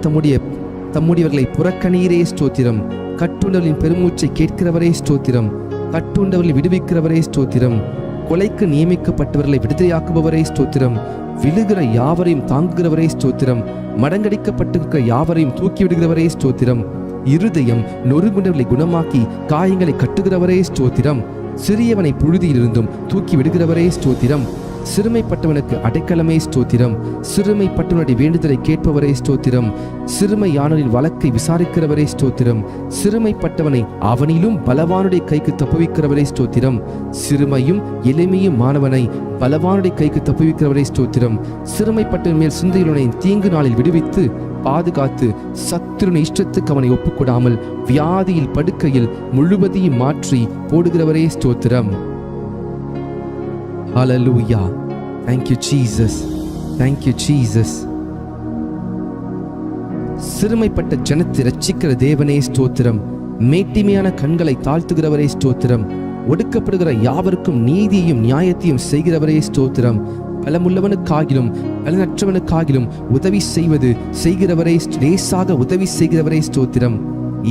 S1: தம்முடையவர்களை புறக்கணீரே ஸ்தோத்திரம். கட்டுண்டவர்களின் பெருமூச்சை கேட்கிறவரே ஸ்தோத்திரம். கட்டுண்டவர்களை விடுவிக்கிறவரே ஸ்தோத்திரம். கொலைக்கு நியமிக்கப்பட்டவர்களை விடுதலையாக்குபவரே ஸ்தோத்திரம். விழுகிற யாவரையும் தாங்குகிறவரே ஸ்தோத்திரம். மடங்கடிக்கப்பட்டிருக்கிற யாவரையும் தூக்கி விடுகிறவரே ஸ்தோத்திரம். இருதயம் நொறுங்குண்டவர்களை குணமாக்கி காயங்களை கட்டுகிறவரே ஸ்தோத்திரம். சிறியவனை புழுதியிலிருந்தும் தூக்கி விடுகிறவரே ஸ்தோத்திரம். சிறுமைப்பட்டவனுக்கு அடைக்கலமே ஸ்தோத்திரம். சிறுமைப்பட்டவனுடைய வேண்டுதலை கேட்பவரே ஸ்தோத்திரம். சிறுமையானவரின் வழக்கை விசாரிக்கிறவரே ஸ்தோத்திரம். சிறுமைப்பட்டவனை அவனிலும் பலவானுடைய கைக்கு தப்புவிக்கிறவரே ஸ்தோத்திரம். சிறுமையும் எளிமையும் மாணவனை பலவானுடைய கைக்கு தப்புவிக்கிறவரே ஸ்தோத்திரம். சிறுமைப்பட்டவன் மேல் சிந்தையுள்ளவனை தீங்கு நாளில் விடுவித்து பாதுகாத்து சத்துருவின் இஷ்டத்துக்கு அவனை ஒப்புக்கொடாமல் வியாதியில் படுக்கையில் முழுவதையும் மாற்றி போடுகிறவரே ஸ்தோத்திரம். Hallelujah. Thank you, Jesus. Thank you, Jesus. சிறுமைப்பட்ட ஜனத்தை ரட்சிக்கிற தேவனே ஸ்தோத்திரம். மேட்டிமையான கண்களை தாழ்த்துகிறவரே ஸ்தோத்திரம். ஒடுக்கப்படுகிற யாவருக்கும் நீதியையும் நியாயத்தையும் செய்கிறவரே ஸ்தோத்திரம். பலமுள்ளவனுக்காகிலும் பலனற்றவனுக்காகிலும் உதவி செய்கிறவரே, லேசாக உதவி செய்கிறவரே ஸ்தோத்திரம்.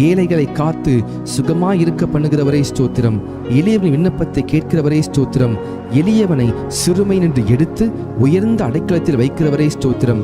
S1: ஏழைகளை காத்து சுகமாயிருக்க பண்ணுகிறவரே ஸ்தோத்திரம். எளியவனின் விண்ணப்பத்தை கேட்கிறவரே ஸ்தோத்திரம். எளியவனை சிறுமை நின்று எடுத்து உயர்ந்த அடைக்கலத்தில் வைக்கிறவரே ஸ்தோத்திரம்.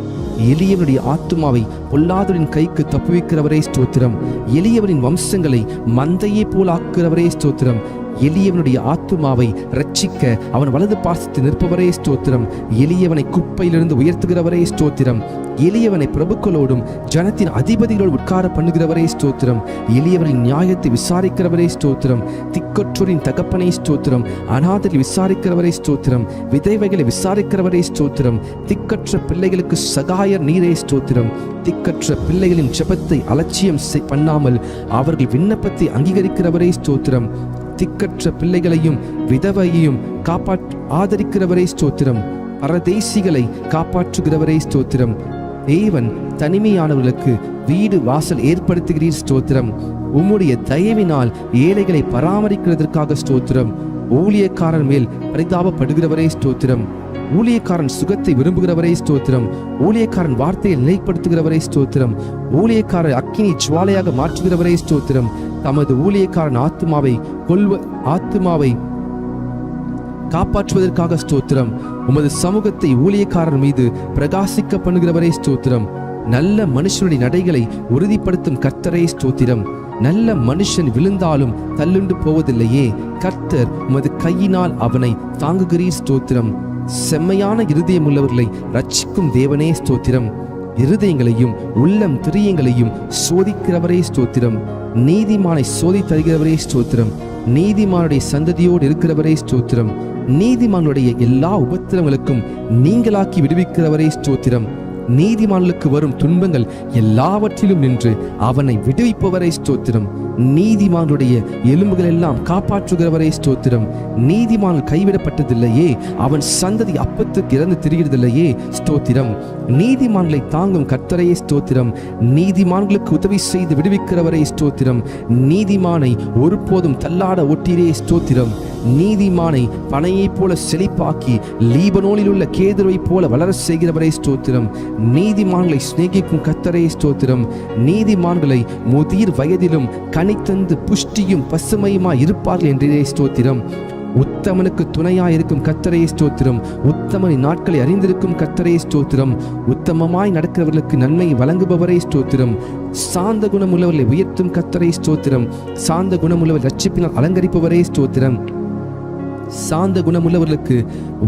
S1: எளியவனுடைய ஆத்துமாவை பொல்லாதவரின் கைக்கு தப்புவிக்கிறவரே ஸ்தோத்திரம். எளியவனின் வம்சங்களை மந்தையே போல் ஆக்குகிறவரே ஸ்தோத்திரம். எளியவனுடைய ஆத்துமாவை ரட்சிக்க அவன் வலது பாசத்தில் நிற்பவரே ஸ்தோத்திரம். எளியவனை குப்பையிலிருந்து உயர்த்துகிறவரே ஸ்தோத்திரம். எளியவனை பிரபுக்களோடும் ஜனத்தின் அதிபதிகளோடு உட்கார பண்ணுகிறவரே ஸ்தோத்திரம். எளியவரின் நியாயத்தை விசாரிக்கிறவரே ஸ்தோத்திரம். திக்கற்றோரின் தகப்பனை ஸ்தோத்திரம். அநாதரை விசாரிக்கிறவரே ஸ்தோத்திரம். விதைவைகளை விசாரிக்கிறவரே ஸ்தோத்திரம். திக்கற்ற பிள்ளைகளுக்கு சகாயர் நீரே ஸ்தோத்திரம். திக்கற்ற பிள்ளைகளின் ஜெபத்தை அலட்சியம் பண்ணாமல் அவர்கள் விண்ணப்பத்தை அங்கீகரிக்கிறவரே ஸ்தோத்திரம். திக்கற்ற பிள்ளைகளையும் விதவையையும் ஆதரிக்கிறவரே ஸ்தோத்திரம். பரதேசிகளை காப்பாற்றுகிறவரே ஸ்தோத்திரம். தேவன் தனிமையானவர்களுக்கு வீடு வாசல் ஏற்படுத்துகிறீர் ஸ்தோத்திரம். உம்முடைய தயவினால் ஏழைகளை பராமரிக்கிறதற்காக ஸ்தோத்திரம். ஊழியக்காரன் மேல் பரிதாபப்படுகிறவரே ஸ்தோத்திரம். ஊழியக்காரன் சுகத்தை விரும்புகிறவரே ஸ்தோத்திரம். ஊழியக்காரன் வார்த்தையை நிலைப்படுத்துகிறவரே ஸ்தோத்திரம். ஊழியக்காரர் அக்கினி ஜுவாலையாக மாற்றுகிறவரே ஸ்தோத்திரம். தமது ஊழியக்காரன் ஆத்துமாவை காப்பாற்றுவதற்காக ஸ்தோத்திரம். உமது சமூகத்தை ஊழியக்காரர் மீது பிரகாசிக்க பண்ணுகிறவரே ஸ்தோத்திரம். நல்ல மனுஷனுடைய நடைகளை உறுதிப்படுத்தும் கர்த்தரே ஸ்தோத்திரம். நல்ல மனுஷன் விழுந்தாலும் தள்ளுண்டு போவதில்லையே, கர்த்தர் உமது கையினால் அவனை தாங்குகிறீர் ஸ்தோத்திரம். செம்மையான இருதயம் உள்ளவர்களை ரட்சிக்கும் தேவனே ஸ்தோத்திரம். இருதயங்களையும் உள்ளம் திரியங்களையும் சோதிக்கிறவரே ஸ்தோத்திரம். நீதிமானை சோதி தருகிறவரே ஸ்தோத்திரம். நீதிமானுடைய சந்ததியோடு இருக்கிறவரே ஸ்தோத்திரம். நீதிமானுடைய எல்லா உபத்திரங்களுக்கும் நீங்களாக்கி விடுவிக்கிறவரே ஸ்தோத்திரம். நீதிமானுக்கு வரும் துன்பங்கள் எல்லாவற்றிலும் நின்று அவனை விடுவிப்பவரை ஸ்தோத்திரம். நீதிமானுடைய எலும்புகள் எல்லாம் காப்பாற்றுகிறவரை ஸ்தோத்திரம். நீதிமான் கைவிடப்பட்டதில்லையே, அவன் சந்ததி அப்பத்துக்கு இறந்து திரிகிறதில்லையே ஸ்தோத்திரம். நீதிமான்களை தாங்கும் கர்த்தரையே ஸ்தோத்திரம். நீதிமான்களுக்கு உதவி செய்து விடுவிக்கிறவரை ஸ்தோத்திரம். நீதிமானை ஒருபோதும் தள்ளாட ஒட்டிரே ஸ்தோத்திரம். நீதிமானை பனையைப் போல செழிப்பாக்கி லீபனோனில் உள்ள கேதுருவை போல வளர செய்கிறவரை ஸ்தோத்திரம். நீதிமான்களை சிநேகிக்கும் கர்த்தரே ஸ்தோத்திரம். நீதிமான்களை முதிர் வயதிலும் கனித்தந்து புஷ்டியும் பசுமையுமாய் இருப்பார்கள் என்றே ஸ்தோத்திரம். உத்தமனுக்கு துணையாயிருக்கும் கர்த்தரே ஸ்தோத்திரம். உத்தமனின் நாட்களை அறிந்திருக்கும் கர்த்தரே ஸ்தோத்திரம். உத்தமமாய் நடக்கிறவர்களுக்கு நன்மை வழங்குபவரே ஸ்தோத்திரம். சாந்த குணமுள்ளவர்களை உயர்த்தும் கர்த்தரே ஸ்தோத்திரம். சாந்த குணமுள்ளவர் ரட்சிப்பினால் அலங்கரிப்பவரே ஸ்தோத்திரம். சாந்த குணமுள்ளவர்களுக்கு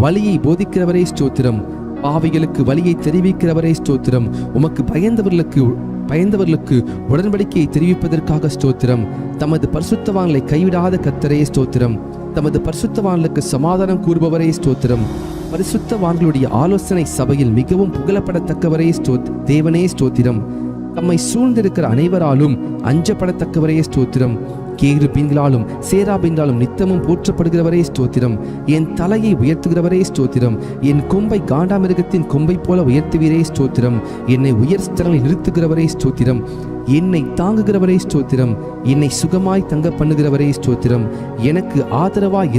S1: வழியை போதிக்கிறவரே ஸ்தோத்திரம். பாவிகளுக்கு வழியை தெரிவிக்கிறவரே ஸ்தோத்திரம். உமக்கு பயந்தவர்களுக்கு உடன்படிக்கையை தெரிவிப்பதற்காக ஸ்தோத்திரம். தமது பரிசுத்தவான்களை கைவிடாத கர்த்தரே ஸ்தோத்திரம். தமது பரிசுத்தவான்களுக்கு சமாதானம் கூறுபவரே ஸ்தோத்திரம். பரிசுத்தவான்களுடைய ஆலோசனை சபையில் மிகவும் புகழப்படத்தக்கவரே தேவனே ஸ்தோத்திரம். தம்மை சூழ்ந்திருக்கிற அனைவராலும் அஞ்சப்படத்தக்கவரே ஸ்தோத்திரம். கேருபீன்களாலும் சேராபீன்களாலும் நித்தமும் போற்றப்படுகிறவரே ஸ்தோத்திரம். என் தலையை உயர்த்துகிறவரே ஸ்தோத்திரம். என் கொம்பை காண்டாமிருகத்தின் கொம்பை போல உயர்த்துவீரே ஸ்தோத்திரம். என்னை உயர் ஸ்தலங்களில் நிறுத்துகிறவரே ஸ்தோத்திரம். என்னை தாங்குகிறவரே ஸ்தோத்திரம். என்னை சுகமாய் தங்க பண்ணுகிறவரே ஸ்தோத்திரம். எனக்கு ஆதரவாய்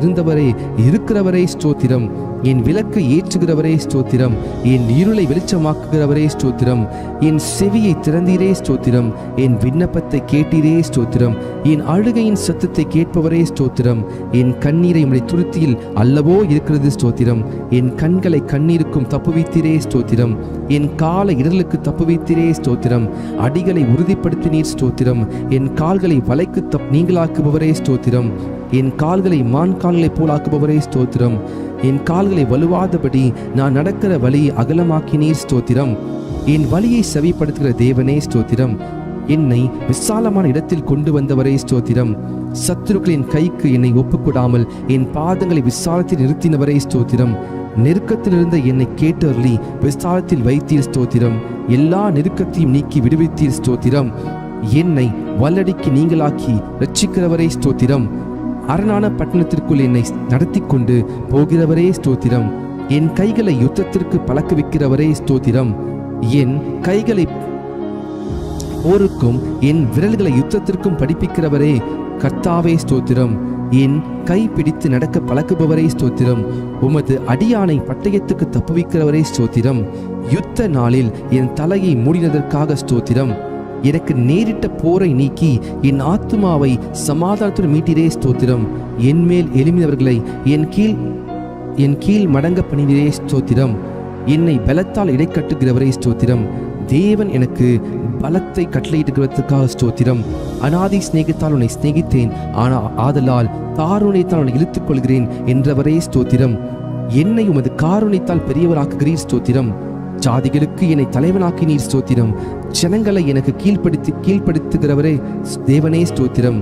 S1: இருக்கிறவரே ஸ்தோத்திரம். என் விளக்கை ஏற்றுகிறவரே ஸ்தோத்திரம். என் இருளை வெளிச்சமாக்குகிறவரே ஸ்தோத்திரம். என் செவியை திறந்தீரே ஸ்தோத்திரம். என் விண்ணப்பத்தை கேட்டீரே ஸ்தோத்திரம். என் அழுகையின் சத்தத்தை கேட்பவரே ஸ்தோத்திரம். என் கண்ணீரை உம்முடைய துருத்தியில் அல்லவோ இருக்கிறது ஸ்தோத்திரம். என் கண்களை கண்ணீருக்கும் தப்புவித்தீரே ஸ்தோத்திரம். என் காலை இடர்களுக்கு தப்புவித்தீரே ஸ்தோத்திரம். அடிகளை உறுதிப்படுத்தினீர் ஸ்தோத்திரம். என் கால்களை வலைக்கு நீங்களாக்குபவரே ஸ்தோத்திரம். என் கால்களை மான் கால்களை போலாக்குபவரே ஸ்தோத்திரம். என் கால்களை வலுவாதபடி நான் நடக்கிற வழியை அகலமாக்கினீர் ஸ்தோத்திரம். என் வழியை செவிப்படுத்துகிற தேவனே ஸ்தோத்திரம். என்னை விசாலமான இடத்தில் கொண்டு வந்தவரே ஸ்தோத்திரம். சத்துருக்களின் கைக்கு என்னை ஒப்புக்கூடாமல் என் பாதங்களை விசாலத்தில் நிறுத்தினவரே ஸ்தோத்திரம். நெருக்கத்திலிருந்த என்னை கேட்டருளி விசாலத்தில் வைத்தீர் ஸ்தோத்திரம். எல்லா நெருக்கத்தையும் நீக்கி விடுவித்தீர் ஸ்தோத்திரம். என்னை வல்லடிக்கு நீங்களாக்கி ரட்சிக்கிறவரே ஸ்தோத்திரம். அரணான பட்டணத்திற்குள் என்னை நடத்தி கொண்டு போகிறவரே ஸ்தோத்திரம். என் கைகளை யுத்தத்திற்கு பழக்குவிக்கிறவரே ஸ்தோத்திரம். என் கைகளை போருக்கும் என் விரல்களை யுத்தத்திற்கும் படிப்பிக்கிறவரே கர்த்தாவே ஸ்தோத்திரம். என் கை பிடித்து நடக்க பழக்குபவரே ஸ்தோத்திரம். உமது அடியானை பட்டயத்துக்கு தப்புவிக்கிறவரே ஸ்தோத்திரம். யுத்த நாளில் என் தலையை மூடினதற்காக ஸ்தோத்திரம். எனக்கு நேரிட்ட போரை நீக்கி என் ஆத்துமாவை சமாதானத்துடன் மீட்டிரே ஸ்தோத்திரம். என் மேல் எழும்பினவர்களை என் கீழ் மடங்க பணிவரே ஸ்தோத்திரம். என்னை பலத்தால் இடைக்கட்டுகிறவரே ஸ்தோத்திரம். தேவன் எனக்கு பலத்தை கட்டளையிடுகிறதற்காக ஸ்தோத்திரம். அநாதி சிநேகத்தால் உன்னை சிநேகித்தேன், ஆதலால் காருண்யத்தால் உன்னை இழுத்துக் கொள்கிறேன் என்றவரே ஸ்தோத்திரம். என்னை உமது காருண்யத்தால் பெரியவராக்குகிறீர் ஸ்தோத்திரம். ஜாதிகளுக்கு என்னை தலைவனாக்கினீர் ஸ்தோத்திரம். ஜனங்களை எனக்கு கீழ்ப்படுத்துகிறவரே தேவனே ஸ்தோத்திரம்.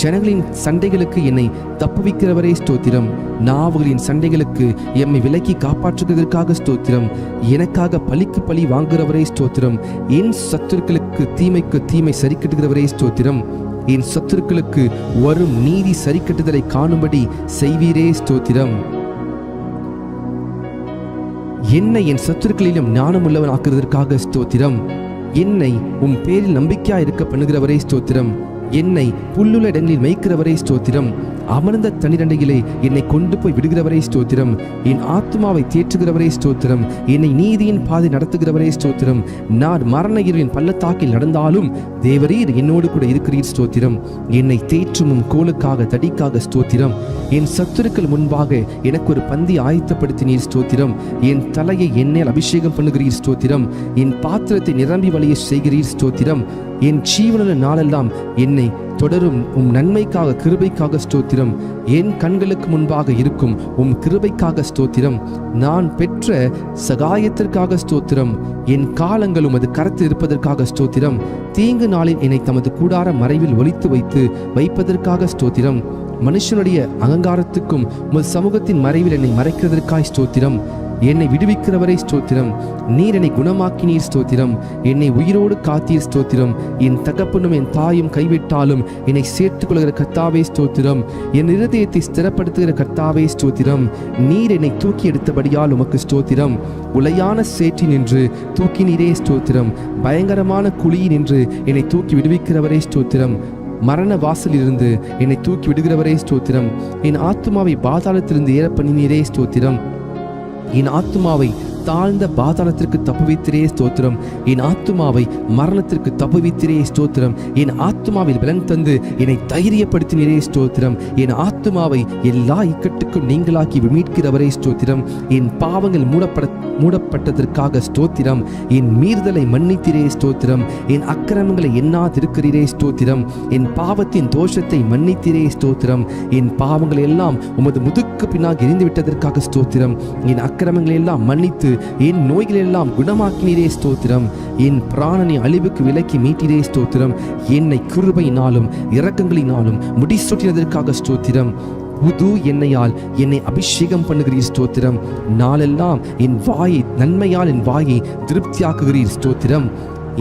S1: ஜனங்களின் சண்டைகளுக்கு என்னை தப்புவிக்கிறவரே ஸ்தோத்திரம். நாவுகளின் சண்டைகளுக்கு எம்மை விலக்கி காப்பாற்றுவதற்காக ஸ்தோத்திரம். எனக்காக பழிக்கு பழி வாங்குகிறவரே ஸ்தோத்திரம். என் சத்துருக்களுக்கு தீமைக்கு தீமை சரிக்கட்டுகிறவரே ஸ்தோத்திரம். என் சத்துருக்களுக்கு வரும் நீதி சரிக்கட்டுதலை காணும்படி செய்வீரே ஸ்தோத்திரம். என்னை என் சத்துருக்களிலும் ஞானமுள்ளவன் ஆக்குவதற்காக ஸ்தோத்திரம். என்னை உம் பேரில் நம்பிக்கையா இருக்க பண்ணுகிறவரே ஸ்தோத்திரம். என்னை புல்லுள்ள இடங்களில் மேய்க்கிறவரே ஸ்தோத்திரம். அமர்ந்த தண்ணீரண்டையிலே என்னை கொண்டு போய் விடுகிறவரே ஸ்தோத்திரம். என் ஆத்துமாவை தேற்றுகிறவரே ஸ்தோத்திரம். என்னை நீதியின் பாதை நடத்துகிறவரே ஸ்தோத்திரம். நான் மரண இருளின் பள்ளத்தாக்கில் நடந்தாலும் தேவரீர் என்னோடு கூட இருக்கிறீர் ஸ்தோத்திரம். என்னை தேற்றுமும் கோலுக்காக தடிக்காக ஸ்தோத்திரம். என் சத்துருக்கள் முன்பாக எனக்கு ஒரு பந்தி ஆயத்தப்படுத்தினீர் ஸ்தோத்திரம். என் தலையை எண்ணெயில் அபிஷேகம் பண்ணுகிறீர் ஸ்தோத்திரம். என் பாத்திரத்தை நிரம்பி வழிய செய்கிறீர் ஸ்தோத்திரம். என் ஜீவனுள்ள நாளெல்லாம் என்னை தொடரும் நன்மைக்காக கிருபைக்காக ஸ்தோத்திரம். என் கண்களுக்கு முன்பாக இருக்கும் கிருபைக்காக ஸ்தோத்திரம். நான் பெற்ற சகாயத்திற்காக ஸ்தோத்திரம். என் காலங்கள் உமது கரத்தில் இருப்பதற்காக ஸ்தோத்திரம். தீங்கு நாளில் என்னை தமது கூடார மறைவில் ஒளித்து வைப்பதற்காக ஸ்தோத்திரம். மனுஷனுடைய அகங்காரத்துக்கும் உமது சமூகத்தின் மறைவில் என்னை மறைக்கிறதற்காய் ஸ்தோத்திரம். என்னை விடுவிக்கிறவரை ஸ்தோத்திரம். நீர் என்னை குணமாக்கினீர் ஸ்தோத்திரம். என்னை உயிரோடு காத்தீர் ஸ்தோத்திரம். என் தகப்பனும் என் தாயும் கைவிட்டாலும் என்னை சேர்த்துக் கொள்கிற கர்த்தாவே ஸ்தோத்திரம். என் இருதயத்தை ஸ்திரப்படுத்துகிற கர்த்தாவே ஸ்தோத்திரம். நீர் என்னை தூக்கி எடுத்தபடியால் உமக்கு ஸ்தோத்திரம். உளையான சேற்றி நின்று தூக்கினீரே ஸ்தோத்திரம். பயங்கரமான குழியில் நின்று என்னை தூக்கி விடுவிக்கிறவரே ஸ்தோத்திரம். மரண வாசலிலிருந்து என்னை தூக்கி விடுகிறவரே ஸ்தோத்திரம். என் ஆத்துமாவை பாதாளத்திலிருந்து ஏற பண்ணினீரே ஸ்தோத்திரம். என் ஆத்துமாவை தாழ்ந்த பாதாளத்திற்கு தப்புவித்திரே ஸ்தோத்திரம். என் ஆத்துமாவை மரணத்திற்கு தப்புவித்திரே ஸ்தோத்திரம். என் ஆத்துமாவில் பலன் தந்து என்னை தைரியப்படுத்தினரே ஸ்தோத்திரம். என் ஆத்துமாவை எல்லா இக்கட்டுக்கும் நீங்களாக்கி மீட்கிறவரே ஸ்தோத்திரம். என் பாவங்கள் மூடப்பட்டதற்காக ஸ்தோத்திரம். என் மீறுதலை மன்னித்திரே ஸ்தோத்திரம். என் அக்கிரமங்களை எண்ணாதிருக்கிறீரே ஸ்தோத்திரம். என் பாவத்தின் தோஷத்தை மன்னித்திரே ஸ்தோத்திரம். என் பாவங்களை எல்லாம் உமது முதுக்கு பின்னாக எரிந்துவிட்டதற்காக ஸ்தோத்திரம். என் அக்கிரமங்களை எல்லாம் மன்னித்து என் நோய்களெல்லாம் குணமாக்கினீரே ஸ்தோத்திரம். என் பிராணனை அழிவுக்கு விலக்கி மீட்டிரே ஸ்தோத்திரம். என்னை கிருபையினாலும் இரக்கங்களினாலும் முடிசூட்டினதற்காக ஸ்தோத்திரம். புது எண்ணெயால் என்னை அபிஷேகம் பண்ணுகிறீர் ஸ்தோத்திரம். நாளெல்லாம் என் வாயை நன்மையால் என் வாயை திருப்தியாக்குகிறீர் ஸ்தோத்திரம்.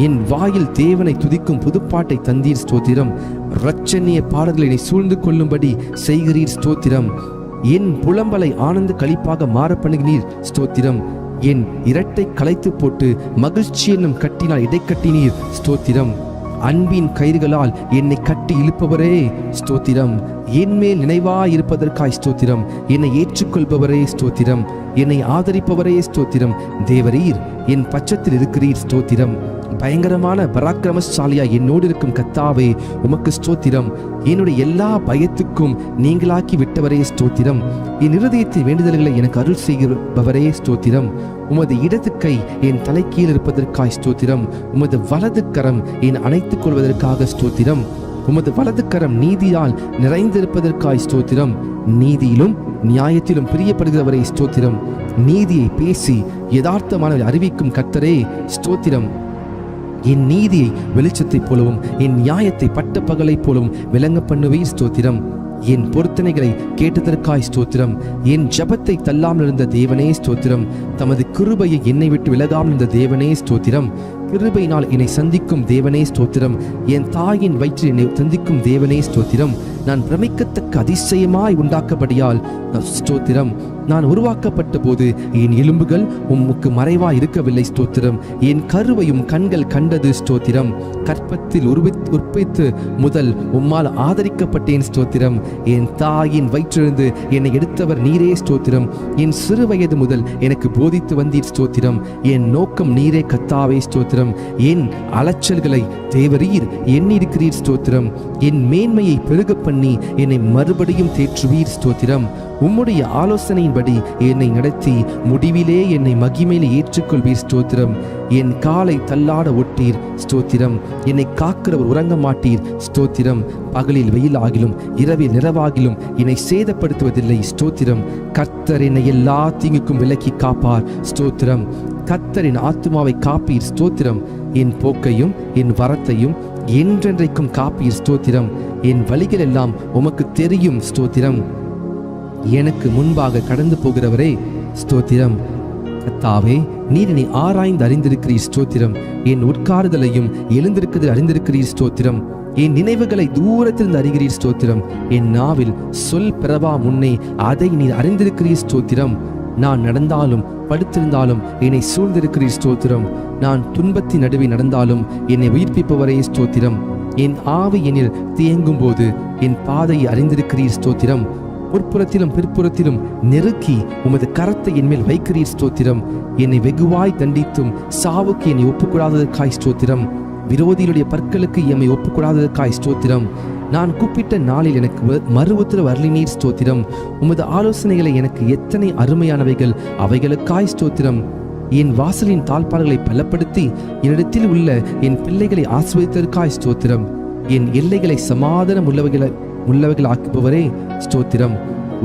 S1: என் வாயில் தேவனை துதிக்கும் புதுப்பாட்டை தந்தீர் ஸ்தோத்திரம். இரட்சணிய பாடல்களை என்னை சூழ்ந்து கொள்ளும்படி செய்கிறீர் ஸ்தோத்திரம். என் புலம்பலை ஆனந்த களிப்பாக மாற பண்ணுகிறீர் ஸ்தோத்திரம். என் இரட்டை களைத்து போட்டு மகிழ்ச்சி என்னும் கட்டினால் இடைக்கட்டினீர் ஸ்தோத்திரம். அன்பின் கயிறுகளால் என்னை கட்டி இழுப்பவரே ஸ்தோத்திரம். என் மேல் நினைவாயிருப்பதற்காய் ஸ்தோத்திரம். என்னை ஏற்றுக்கொள்பவரே ஸ்தோத்திரம். என்னை ஆதரிப்பவரே ஸ்தோத்திரம். தேவரீர் என் பட்சத்தில் இருக்கிறீர் ஸ்தோத்திரம். பயங்கரமான பராக்கிரமசாலியா என்னோடு இருக்கும் கர்த்தாவே உமக்கு ஸ்தோத்திரம். என்னுடைய எல்லா பயத்துக்கும் நீங்களாக்கி விட்டவரே ஸ்தோத்திரம். என் இருதயத்தின் வேண்டுதல்களை எனக்கு அருள் செய்கிறவரே ஸ்தோத்திரம். உமது இடது கை என் தலைக்கீழ் இருப்பதற்காய் ஸ்தோத்திரம். உமது வலது கரம் என் அணைத்துக் கொள்வதற்காக ஸ்தோத்திரம். உமது வலது கரம் நீதியால் நிறைந்திருப்பதற்காய் ஸ்தோத்திரம். நீதியிலும் நியாயத்திலும் பிரியப்படுகிறவரே ஸ்தோத்திரம். நீதியை பேசி யதார்த்தமான அறிவிக்கும் கர்த்தரே ஸ்தோத்திரம். என் நீதியை வெளிச்சத்தைப் போலவும் என் நியாயத்தை பட்ட பகலைப் போலவும் விளங்க பண்ணுவீர் ஸ்தோத்திரம். என் பொருத்தனைகளை கேட்டதற்காய் ஸ்தோத்திரம். என் ஜபத்தை தள்ளாமல் இருந்த தேவனே ஸ்தோத்திரம். தமது கிருபையை என்னை விட்டு விலகாமல் இருந்த தேவனே ஸ்தோத்திரம். கிருபையினால் என்னை சந்திக்கும் தேவனே ஸ்தோத்திரம். என் தாயின் வயிற்றில் என்னை சந்திக்கும் தேவனே ஸ்தோத்திரம். நான் பிரமிக்கத்தக்க அதிசயமாய் உண்டாக்கப்படியால் ஸ்தோத்திரம். நான் உருவாக்கப்பட்ட போது என் எலும்புகள் உமக்கு மறைவாய் இருக்கவில்லை ஸ்தோத்திரம். என் கருவையும் கண்கள் கண்டது ஸ்தோத்திரம். கற்பத்தில் உற்பத்தி முதல் உம்மால் ஆதரிக்கப்பட்டேன் ஸ்தோத்திரம். என் தாயின் வயிற்றிலிருந்து என்னை எடுத்தவர் நீரே ஸ்தோத்திரம். என் சிறு வயது முதல் எனக்கு போதித்து வந்தீர் ஸ்தோத்திரம். என் நோக்கம் நீரே கர்த்தாவே ஸ்தோத்திரம். என் அலைச்சல்களை தேவரீர் எண்ணிருக்கிறீர் ஸ்தோத்திரம். என் மேன்மையை பெருக பண்ணி என்னை மறுபடியும் தேற்றுவீர் ஸ்தோத்திரம். உம்முடைய ஆலோசனையின்படி என்னை நடத்தி முடிவிலே என்னை மகிமையிலே ஏற்றுக்கொள்வீர் ஸ்தோத்திரம். என் காலை தள்ளாட ஒட்டீர் ஸ்தோத்திரம். என்னை காக்கிறவர் உறங்க மாட்டீர் ஸ்தோத்திரம். பகலில் வெயிலாகிலும் இரவில் நிறவாகிலும் என்னை சேதப்படுத்துவதில்லை ஸ்தோத்திரம். கர்த்தர் என்னை எல்லா தீங்குக்கும் விலக்கி காப்பார் ஸ்தோத்திரம். கர்த்தரின் ஆத்துமாவை காப்பீர் ஸ்தோத்திரம். என் போக்கையும் என் வரத்தையும் என்றென்றைக்கும் காப்பீர் ஸ்தோத்திரம். என் வழிகள் எல்லாம் உமக்கு தெரியும் ஸ்தோத்திரம். எனக்கு முன்பாக கடந்து போகிறவரே ஸ்தோத்திரம். கர்த்தாவே, நீர் என்னை ஆராய்ந்து அறிந்திருக்கிறீர் ஸ்தோத்திரம். என் உட்காருதலையும் எழுந்திருக்கிறதில் அறிந்திருக்கிறீர் ஸ்தோத்திரம். என் நினைவுகளை தூரத்திலிருந்து அறிகிறீர் ஸ்தோத்திரம். என் நாவில் சொல் பிறவா முன்னே அதை நீர் அறிந்திருக்கிறீர் ஸ்தோத்திரம். நான் நடந்தாலும் படுத்திருந்தாலும் என்னை சூழ்ந்திருக்கிறீர் ஸ்தோத்திரம். நான் துன்பத்தின் நடுவே நடந்தாலும் என்னை உயிர்ப்பிப்பவரே ஸ்தோத்திரம். என் ஆவி என்னில் தேங்கும் போது என் பாதையை அறிந்திருக்கிறீர் ஸ்தோத்திரம். முற்புறத்திலும் பிற்புறத்திலும் நெருக்கி உமது கரத்தை என்மேல் வைக்கிறீர் ஸ்தோத்திரம். என்னை வெகுவாய் தண்டித்தும் சாவுக்கு என்னை ஒப்புக்கூடாததற்காய் ஸ்தோத்திரம். விரோதிகளுடைய பற்களுக்கு எம்மை ஒப்புக்கூடாததற்காய் ஸ்தோத்திரம். நான் கூப்பிட்ட நாளில் எனக்கு மறு உத்தரவு அருளினீர் ஸ்தோத்திரம். உமது ஆலோசனைகளை எனக்கு எத்தனை அருமையானவைகள், அவைகளுக்காய் ஸ்தோத்திரம். என் வாசலின் தாழ்பாடுகளை பலப்படுத்தி என்னிடத்தில் உள்ள என் பிள்ளைகளை ஆசீர்வதித்ததற்காய் ஸ்தோத்திரம். என் எல்லைகளை சமாதானம் உள்ளவைகள் ஆக்குபவரே ஸ்தோத்திரம்.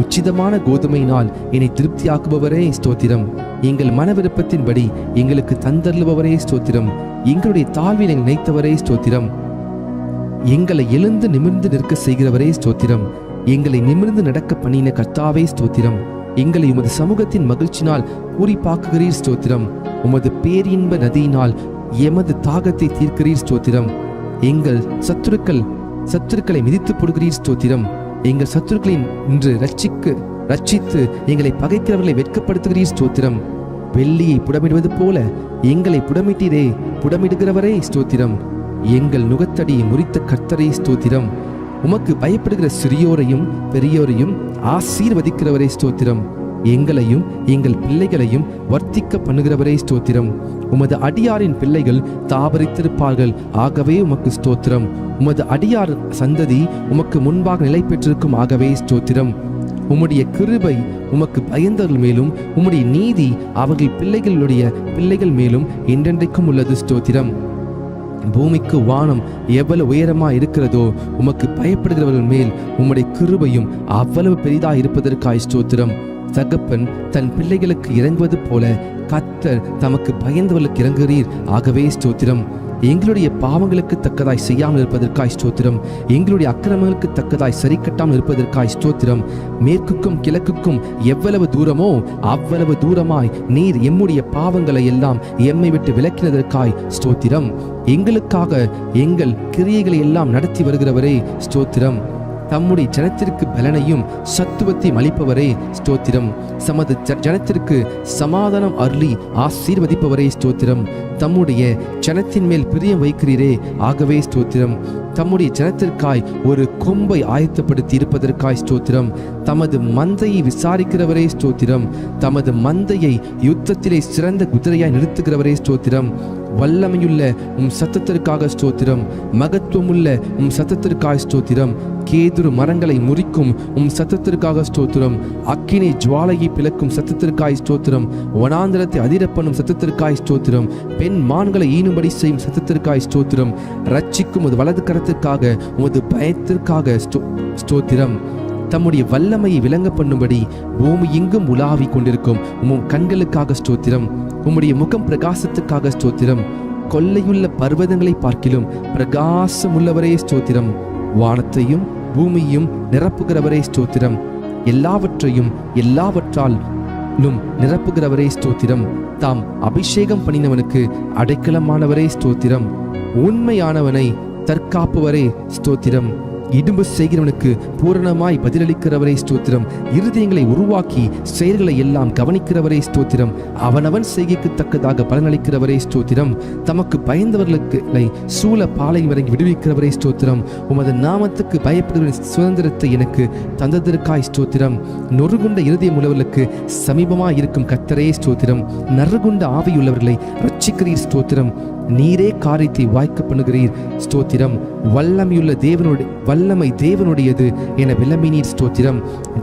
S1: உச்சிதமான கோதுமையினால் என்னை திருப்தியாக்குபவரே ஸ்தோத்திரம். எங்கள் மன விருப்பத்தின்படி எங்களுக்கு தந்தருளுபவரே ஸ்தோத்திரம். எங்களுடைய தாழ்வில் எங்கள் நினைத்தவரே ஸ்தோத்திரம். எங்களை எழுந்து நிமிர்ந்து நிற்க செய்கிறவரே ஸ்தோத்திரம். எங்களை நிமிர்ந்து நடக்க பண்ணின கர்த்தாவே ஸ்தோத்திரம். எங்களை உமது சமூகத்தின் மகிழ்ச்சினால் பூரிப்பாக்குகிறீர் ஸ்தோத்திரம். உமது பேரின்ப நதியினால் எமது தாகத்தை தீர்க்கிறீர் ஸ்தோத்திரம். எங்கள் சத்துருக்களை மிதித்து போடுகிறீர் ஸ்தோத்திரம். எங்கள் சத்துருக்களை இன்று ரட்சித்து எங்களை பகைக்கிறவர்களை வெட்கப்படுத்துகிறீர் ஸ்தோத்திரம். வெள்ளியை புடமிடுவது போல எங்களை புடமிடுகிறவரே ஸ்தோத்திரம். எங்கள் நுகத்தடியை முறித்த கர்த்தரே ஸ்தோத்திரம். உமக்கு பயப்படுகிற சிறியோரையும் பெரியோரையும் ஆசீர்வதிக்கிறவரே ஸ்தோத்திரம். எங்களையும் எங்கள் பிள்ளைகளையும் வர்த்திக்க பண்ணுகிறவரே ஸ்தோத்திரம். உமது அடியாரின் பிள்ளைகள் தாபரித்திருப்பார்கள், ஆகவே உமக்கு ஸ்தோத்திரம். உமது அடியார் சந்ததி உமக்கு முன்பாக நிலை பெற்றிருக்கும், ஆகவே ஸ்தோத்திரம். உம்முடைய கிருபை உமக்கு பயந்தவர்கள் மேலும் உம்முடைய நீதி அவர்கள் பிள்ளைகள் மேலும் என்றென்றைக்கும் உள்ளது ஸ்தோத்திரம். பூமிக்கு வானம் எவ்வளவு உயரமா இருக்கிறதோ உமக்கு பயப்படுகிறவர்கள் மேல் உம்முடைய கிருபையும் அவ்வளவு பெரிதாக இருப்பதற்காய் ஸ்தோத்திரம். தகப்பன் தன் பிள்ளைகளுக்கு இறங்குவது போல கர்த்தர் தமக்கு பயந்தவர்களுக்கு இறங்குகிறீர், ஆகவே ஸ்தோத்திரம். எங்களுடைய பாவங்களுக்கு தக்கதாய் செய்யாமல் இருப்பதற்காய் ஸ்தோத்திரம். எங்களுடைய அக்கிரமங்களுக்கு தக்கதாய் சரி கட்டாமல் இருப்பதற்காய் ஸ்தோத்திரம். மேற்குக்கும் கிழக்குக்கும் எவ்வளவு தூரமோ அவ்வளவு தூரமாய் நீர் எம்முடைய பாவங்களை எல்லாம் எம்மை விட்டு விலக்கினதற்காய் ஸ்தோத்திரம். எங்களுக்காக எங்கள் கிரியைகளை எல்லாம் நடத்தி வருகிறவரே ஸ்தோத்திரம். தம்முடைய ஜனத்திற்கு பலனையும் சத்துவத்தையும் அளிப்பவரே ஸ்தோத்திரம். சமது ஜனத்திற்கு சமாதானம் அருளி ஆசீர்வதிப்பவரே ஸ்தோத்திரம். தம்முடைய ஜனத்தின் மேல் பிரியம் வைக்கிறீரே, ஆகவே ஸ்தோத்திரம். தம்முடைய ஜனத்திற்காய் ஒரு கொம்பை ஆயத்தப்படுத்தி இருப்பதற்காய் ஸ்தோத்திரம். தமது மந்தையை விசாரிக்கிறவரே ஸ்தோத்திரம். தமது மந்தையை யுத்தத்திலே சிறந்த குதிரையாய் நிறுத்துகிறவரே ஸ்தோத்திரம். வல்லமையுள்ள சத்தத்திற்காக ஸ்தோத்திரம். மகத்துவமுள்ள சத்தத்திற்காக ஸ்தோத்திரம். கேதுரு மரங்களை முறிக்கும் சத்தத்திற்காக ஸ்தோத்திரம். அக்கினி ஜுவாலையை பிளக்கும் சத்தத்திற்காய் ஸ்தோத்திரம். வனாந்திரத்தை அதிரப்பண்ணும் சத்தத்திற்காய் ஸ்தோத்திரம். பெண் மான்களை ஈனும்படி செய்யும் சத்தத்திற்காய் ஸ்தோத்திரம். ரட்சிக்கும் உமது வலது கரத்திற்காக உமது பயத்திற்காக ஸ்தோத்திரம். தம்முடைய வல்லமையை விளங்க பண்ணும்படி பூமி எங்கும் உலாவி கொண்டிருக்கும் கண்களுக்காக ஸ்தோத்திரம். உம்முடைய முகம் பிரகாசத்துக்காக ஸ்தோத்திரம். கொள்ளையுள்ள பர்வதங்களை பார்க்கிலும் பிரகாசம் உள்ளவரே ஸ்தோத்திரம். வானத்தையும் பூமியையும் நிரப்புகிறவரே ஸ்தோத்திரம். எல்லாவற்றையும் எல்லாவற்றாலும் நிரப்புகிறவரே ஸ்தோத்திரம். தாம் அபிஷேகம் பண்ணினவனுக்கு அடைக்கலமானவரே ஸ்தோத்திரம். உண்மையானவனை தற்காப்புவரே ஸ்தோத்திரம். இடும்பு செய்கிறவனுக்கு பூரணமாய் பதிலளிக்கிறவரே ஸ்தோத்திரம். இருதயங்களை உருவாக்கி செயல்களை எல்லாம் கவனிக்கிறவரே ஸ்தோத்திரம். அவனவன் செய்கைக்கு தக்கதாக பலனளிக்கிறவரே ஸ்தோத்திரம். தமக்கு பயந்தவர்களுக்கு சூழ பாலை வரைக்கும் விடுவிக்கிறவரே ஸ்தோத்திரம். உமது நாமத்துக்கு பயப்படுகிற சுதந்திரத்தை எனக்கு தந்ததற்காய் ஸ்தோத்திரம். நொறுகுண்ட இருதயம் உள்ளவர்களுக்கு சமீபமாய் இருக்கும் கர்த்தரே ஸ்தோத்திரம். நறுகுண்ட ஆவியுள்ளவர்களை ரட்சிக்கிறீர் ஸ்தோத்திரம். நீரே காரியத்தை வாய்க்க பண்ணுகிறீர் ஸ்தோத்திரம். வல்லமை தேவனுடையது என விளம்பினீர் ஸ்தோத்திரம்.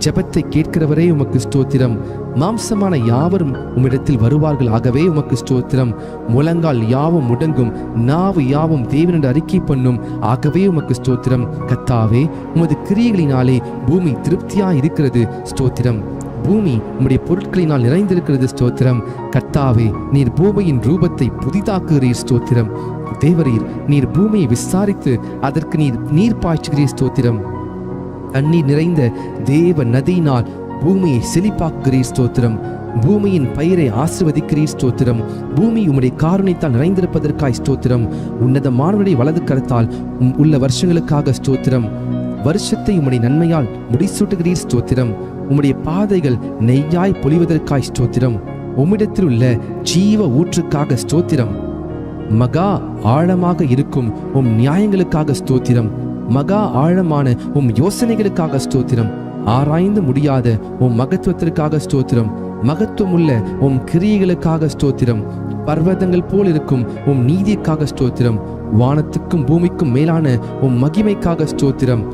S1: ஜெபத்தை கேட்கிறவரே உமக்கு ஸ்தோத்திரம். மாம்சமான யாவரும் உம்மிடத்தில் வருவார்கள், ஆகவே உமக்கு ஸ்தோத்திரம். முழங்கால் யாவும் முடங்கும், நாவு யாவும் தேவனுடைய அறிக்கை பண்ணும், ஆகவே உமக்கு ஸ்தோத்திரம். கர்த்தாவே, உமது கிரியைகளினாலே பூமி திருப்தியாய் இருக்கிறது ஸ்தோத்திரம். பூமி உம்முடைய பொருட்களினால் நிறைந்திருக்கிறது ஸ்தோத்திரம். கர்த்தாவே, நீர் பூமியின் ரூபத்தை புதிதாக்குகிறீர் ஸ்தோத்திரம். தேவரீர், நீர் பூமியை விசாரித்து அதற்கு நீர் பாய்ச்சுகிறீர் ஸ்தோத்திரம். தண்ணீர் நிறைந்த தேவ நதியினால் பூமியை செழிப்பாக்குகிறீர் ஸ்தோத்திரம். பூமியின் பயிரை ஆசீர்வதிக்கிறீர் ஸ்தோத்திரம். பூமி உம்முடைய காருண்யத்தால் நிறைந்திருப்பதற்காய் ஸ்தோத்திரம். உன்னதமானவருடைய வலது கரத்தால் உள்ள வருஷங்களுக்காக ஸ்தோத்திரம். வருஷத்தை உம்முடைய நன்மையால் முடிசூட்டுகிறீர் ஸ்தோத்திரம். உம்முடைய பாதைகள் நெய்யாய் பொழிவதற்காய் ஸ்தோத்திரம். உம்மிடத்தில் உள்ள ஜீவ ஊற்றுக்காக ஸ்தோத்திரம். மகா ஆழமாக இருக்கும் உம் நியாயங்களுக்காக ஸ்தோத்திரம். மகா ஆழமான உம் யோசனைகளுக்காக ஸ்தோத்திரம். ஆராய்ந்து முடியாத உம் மகத்துவத்திற்காக ஸ்தோத்திரம். மகத்துவமுள்ள உம் கிரியைகளுக்காக ஸ்தோத்திரம். பர்வதங்கள் போல் இருக்கும் உம் நீதிக்காக ஸ்தோத்திரம். வானத்துக்கும் பூமிக்கும் மேலான உம் மகிமைக்காக ஸ்தோத்திரம்.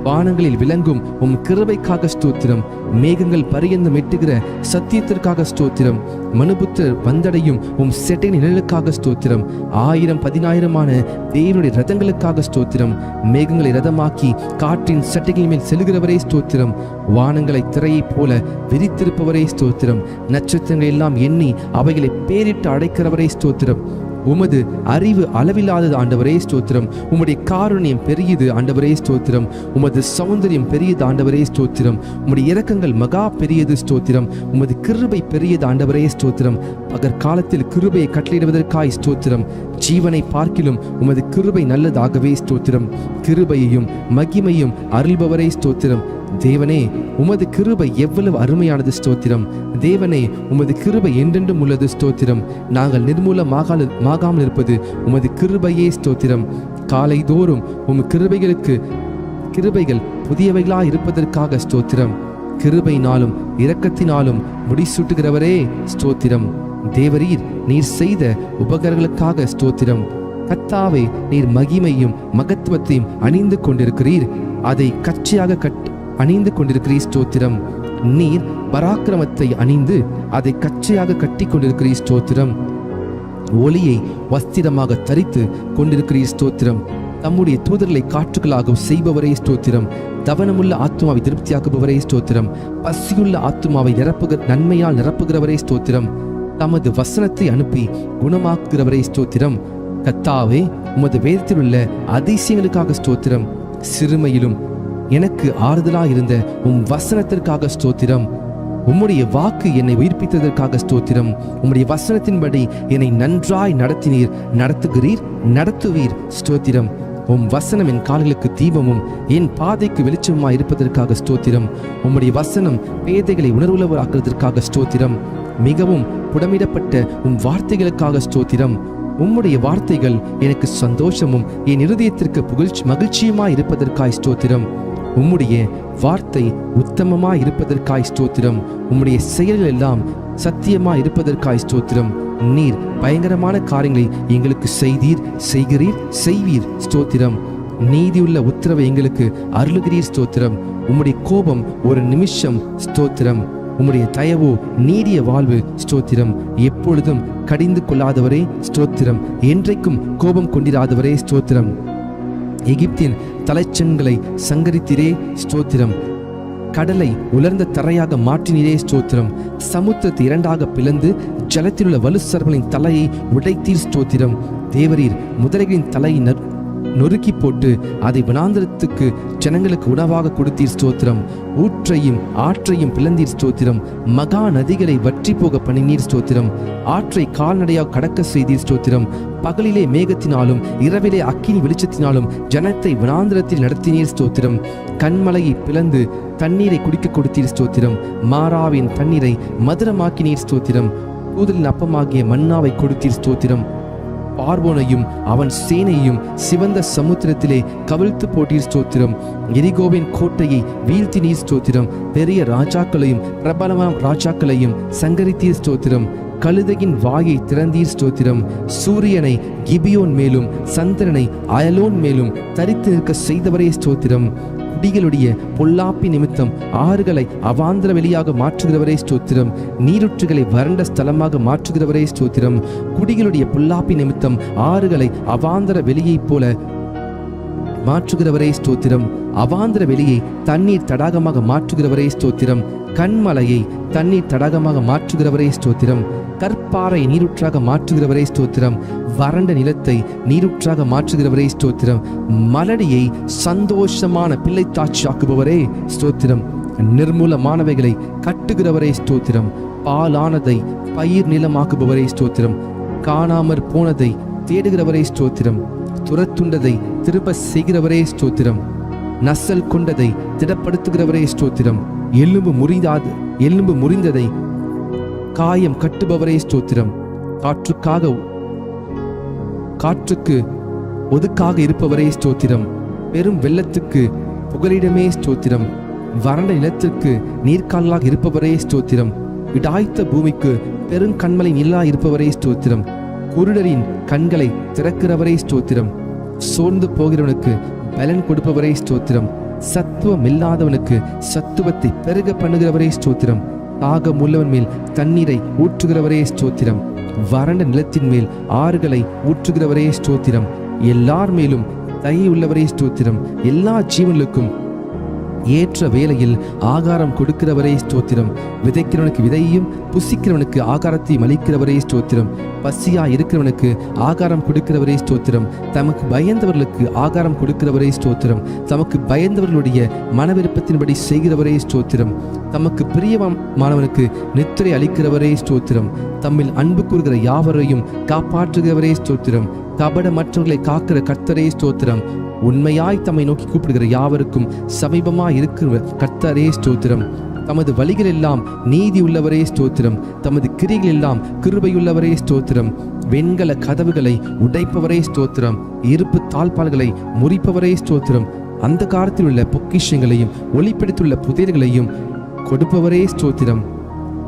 S1: வானங்களில் விளங்கும் உம் கிருபைக்காக ஸ்தோத்திரம். மேகங்கள் பரியந்தம் எட்டுகிற சத்தியத்திற்காக ஸ்தோத்திரம். மனுபுத்தர் வந்தடையும் உம் செட்டை நிழலுக்காக ஸ்தோத்திரம். 1000-10,000 தேவனுடைய ரதங்களுக்காக ஸ்தோத்திரம். மேகங்களை ரதமாக்கி காற்றின் சட்டைகள் மேல் செல்கிறவரே ஸ்தோத்திரம். வானங்களை திரையைப் போல விரித்திருப்பவரே ஸ்தோத்திரம். நட்சத்திரங்கள் எல்லாம் எண்ணி அவைகளை பேரிட்டு அடைக்கிறவரே ஸ்தோத்திரம். உமது அறிவு அளவில்லாதது ஆண்டவரே ஸ்தோத்திரம். உம்முடைய காருண்யம் பெரியது ஆண்டவரே ஸ்தோத்திரம். உமது சௌந்தரியம் பெரியது ஆண்டவரே ஸ்தோத்திரம். உம்முடைய இரக்கங்கள் மகா பெரியது ஸ்தோத்திரம். உமது கிருபை பெரியது ஆண்டவரே ஸ்தோத்திரம். பகற்காலத்தில் கிருபையை கட்டளையிடுவதற்காய் ஸ்தோத்திரம். ஜீவனை பார்க்கிலும் உமது கிருபை நல்லதாகவே ஸ்தோத்திரம். கிருபையையும் மகிமையும் அருள்பவரே ஸ்தோத்திரம். தேவனே, உமது கிருபை எவ்வளவு அருமையானது ஸ்தோத்திரம். தேவனே, உமது கிருபை என்றென்றும் உள்ளது ஸ்தோத்திரம். நாங்கள் நிர்மூலமாகாமல் இருப்பது உமது கிருபையே ஸ்தோத்திரம். காலை தோறும் உம் கிருபைகள் புதியவைகளா இருப்பதற்காக ஸ்தோத்திரம். கிருபையினாலும் இரக்கத்தினாலும் முடிசூட்டுகிறவரே ஸ்தோத்திரம். தேவரீர், நீர் செய்த உபகாரங்களுக்காக ஸ்தோத்திரம். கர்த்தாவே, நீர் மகிமையும் மகத்துவத்தையும் அணிந்து கொண்டிருக்கிறீர். அதை கச்சையாக அணிந்து கொண்டிருக்கிறீர் ஸ்தோத்திரம். நீர் பராக்கிரமத்தை அணிந்து அதை கச்சையாக கட்டி கொண்டிருக்கிறீர் ஸ்தோத்திரம். ஒளியை வஸ்திரமாக தரித்து கொண்டிருக்கிறீர் ஸ்தோத்திரம். தம்முடைய தூதர்களை காற்றுகளாக செய்பவரே ஸ்தோத்திரம். தவனமுள்ள ஆத்மாவை திருப்தியாக்குபவரே ஸ்தோத்திரம். பசியுள்ள ஆத்மாவை நன்மையால் நிரப்புகிறவரே ஸ்தோத்திரம். தமது வசனத்தை அனுப்பி குணமாக்குகிறவரே ஸ்தோத்திரம். கர்த்தாவே, உமது வேதத்தில் உள்ள அதிசயங்களுக்காக ஸ்தோத்திரம். சிறுமையிலும் எனக்கு ஆறுதலாயிருந்த உம் வசனத்திற்காக ஸ்தோத்திரம். உம்முடைய வாக்கு என்னை உயிர்ப்பித்ததற்காக ஸ்தோத்திரம். உம்முடைய வசனத்தின்படி என்னை நன்றாய் நடத்துவீர் ஸ்தோத்திரம். உம் வசனம் என் கால்களுக்கு தீபமும் என் பாதைக்கு வெளிச்சமாய் இருப்பதற்காக ஸ்தோத்திரம். உம்முடைய வசனம் பேதைகளை உணர்வுள்ளவராக்குவதற்காக ஸ்தோத்திரம். மிகவும் புடமிடப்பட்ட உம் வார்த்தைகளுக்காக ஸ்தோத்திரம். உம்முடைய வார்த்தைகள் எனக்கு சந்தோஷமும் என் இருதயத்திற்கு மகிழ்ச்சியுமாய் இருப்பதற்காய் ஸ்தோத்திரம். உம்முடைய வார்த்தை உத்தமமாய் இருப்பதற்காய் ஸ்தோத்திரம். உம்முடைய செயல்கள் எல்லாம் சத்தியமாய் இருப்பதற்காய் ஸ்தோத்திரம். நீர் பயங்கரமான காரியங்களை எங்களுக்கு செய்வீர் ஸ்தோத்திரம். நீதியுள்ள உத்தரவை எங்களுக்கு அருளுகிறீர் ஸ்தோத்திரம். உம்முடைய கோபம் ஒரு நிமிஷம் ஸ்தோத்திரம். உம்முடைய தயவோ நீடிய வாழ்வு ஸ்தோத்திரம். எப்பொழுதும் கடிந்து கொள்ளாதவரே ஸ்தோத்திரம். என்றைக்கும் கோபம் கொண்டிராதவரே ஸ்தோத்திரம். எகிப்தின் தலைச்சன்களை சங்கரித்திரே ஸ்தோத்திரம். கடலை உலர்ந்த தரையாக மாற்றினீரே ஸ்தோத்திரம். சமுத்திரத்தை இரண்டாக பிளந்து ஜலத்தில் உள்ள வலுசர்களின் தலையை உடைத்தீர் ஸ்தோத்திரம். தேவரீர் முதலைகளின் தலையை நொறுக்கி போட்டு அதை வனாந்திரத்துக்கு ஜனங்களுக்கு உணவாக கொடுத்தீர் ஸ்தோத்திரம். ஊற்றையும் ஆற்றையும் பிளந்தீர் ஸ்தோத்திரம். மகா நதிகளை வற்றி போக பண்ணினீர் ஸ்தோத்திரம். ஆற்றை கால்நடையாக கடக்க செய்தீர் ஸ்தோத்திரம். பகலிலே மேகத்தினாலும் இரவிலே அக்கினி வெளிச்சத்தினாலும் ஜனத்தை வனாந்திரத்தில் நடத்தினீர் ஸ்தோத்திரம். கண்மலையை பிளந்து தண்ணீரை குடிக்க கொடுத்தீர் ஸ்தோத்திரம். மாறாவின் தண்ணீரை மதுரமாக்கினீர் ஸ்தோத்திரம். கூதலின் அப்பமாகிய மன்னாவை கொடுத்தீர் ஸ்தோத்திரம். பார்வோனையும் அவன் சேனையும் சிவந்த சமுத்திரத்திலே கவிழ்த்து போட்டீர் ஸ்தோத்திரம். எரிகோவின் கோட்டையை வீழ்த்தினீர் ஸ்தோத்திரம். பெரிய ராஜாக்களையும் பிரபலமான ராஜாக்களையும் சங்கரித்தீர் ஸ்தோத்திரம். கழுதையின் வாயை திறந்தீர் ஸ்தோத்திரம். சூரியனை கிபியோன் மேலும் சந்திரனை அயலோன் மேலும் தரித்து நிற்க செய்தவரே ஸ்தோத்திரம். குடிகளுடைய பொல்லாப்பி நிமித்தம் ஆறுகளை அவாந்திர வெளியாக மாற்றுகிறவரே ஸ்தோத்திரம். நீருற்றுகளை வறண்ட ஸ்தலமாக மாற்றுகிறவரே ஸ்தோத்திரம். குடிகளுடைய பொல்லாப்பி நிமித்தம் ஆறுகளை அவாந்திர வெளியைப் போல மாற்றுகிறவரே ஸ்தோத்திரம். அவாந்திர வெளியை தண்ணீர் தடாகமாக மாற்றுகிறவரே ஸ்தோத்திரம். கண்மலையை தண்ணீர் தடாகமாக மாற்றுகிறவரே ஸ்தோத்திரம். கற்பாறை நீரூற்றாக மாற்றுகிறவரே ஸ்தோத்திரம். வறண்ட நிலத்தை நீரூற்றாக மாற்றுகிறவரே ஸ்தோத்திரம். மலடியை சந்தோஷமான பிள்ளைத்தாட்சியாக்குபவரே ஸ்தோத்திரம். நிர்மூலமானவைகளை கட்டுகிறவரே ஸ்தோத்திரம். பாலானதை பயிர் நிலமாக்குபவரே ஸ்தோத்திரம். காணாமற் போனதை தேடுகிறவரே ஸ்தோத்திரம். துரத்துண்டதை திரும்ப செய்கிறவரே ஸ்தோத்திரம். நசல் கொண்டதை திடப்படுத்துகிறவரே ஸ்தோத்திரம். எலும்பு முறிந்ததை காயம் கட்டுபவரே ஸ்தோத்திரம். காற்றுக்கு ஒதுக்காக இருப்பவரே ஸ்தோத்திரம். பெரும் வெள்ளத்துக்கு புகலிடமே ஸ்தோத்திரம். வறண்ட நிலத்திற்கு நீர்க்காலாக இருப்பவரே ஸ்தோத்திரம். இடாய்த்த பூமிக்கு பெருங்கண்மலை நிலா இருப்பவரே ஸ்தோத்திரம். குருடரின் கண்களை திறக்கிறவரே ஸ்தோத்திரம். சோர்ந்து போகிறவனுக்கு பலன் கொடுப்பவரே ஸ்தோத்திரம். சத்துவம் இல்லாதவனுக்கு சத்துவத்தை பெருக பண்ணுகிறவரே ஸ்தோத்திரம். தாகம் உள்ளவன் மேல் தண்ணீரை ஊற்றுகிறவரே ஸ்தோத்திரம். வறண்ட நிலத்தின் மேல் ஆறுகளை ஊற்றுகிறவரே ஸ்தோத்திரம். எல்லார் மேலும் தயை உள்ளவரே ஸ்தோத்திரம். எல்லா ஜீவன்களுக்கும் ஏற்ற வேளையில் ஆகாரம் கொடுக்கிறவரே ஸ்தோத்திரம். விதைக்கிறவனுக்கு விதையையும் புசிக்கிறவனுக்கு ஆகாரத்தையும் அளிக்கிறவரே ஸ்தோத்திரம். பசியா இருக்கிறவனுக்கு ஆகாரம் கொடுக்கிறவரே ஸ்தோத்திரம். தமக்கு பயந்தவர்களுக்கு ஆகாரம் கொடுக்கிறவரே ஸ்தோத்திரம். தமக்கு பயந்தவர்களுடைய மன விருப்பத்தின்படி செய்கிறவரே ஸ்தோத்திரம். தமக்கு பிரியமானவனுக்கு நித்திரை அளிக்கிறவரே ஸ்தோத்திரம். தம்மில் அன்பு கூறுகிற யாவரையும் காப்பாற்றுகிறவரே ஸ்தோத்திரம். கபடமற்றவர்களை காக்கிற கர்த்தரே ஸ்தோத்திரம். உண்மையாய் தம்மை நோக்கி கூப்பிடுகிற யாவருக்கும் சமீபமாய் இருக்கிற கர்த்தரே ஸ்தோத்திரம். தமது வழிகள் எல்லாம் நீதி உள்ளவரே ஸ்தோத்திரம். தமது கிரிகள் எல்லாம் கிருபையுள்ளவரே ஸ்தோத்திரம். வெண்கல கதவுகளை உடைப்பவரே ஸ்தோத்திரம். இருப்பு தாழ்பால்களை முறிப்பவரே ஸ்தோத்திரம். அந்த காலத்தில் உள்ள பொக்கிஷங்களையும் ஒளிப்படுத்தியுள்ள புதையல்களையும் கொடுப்பவரே ஸ்தோத்திரம்.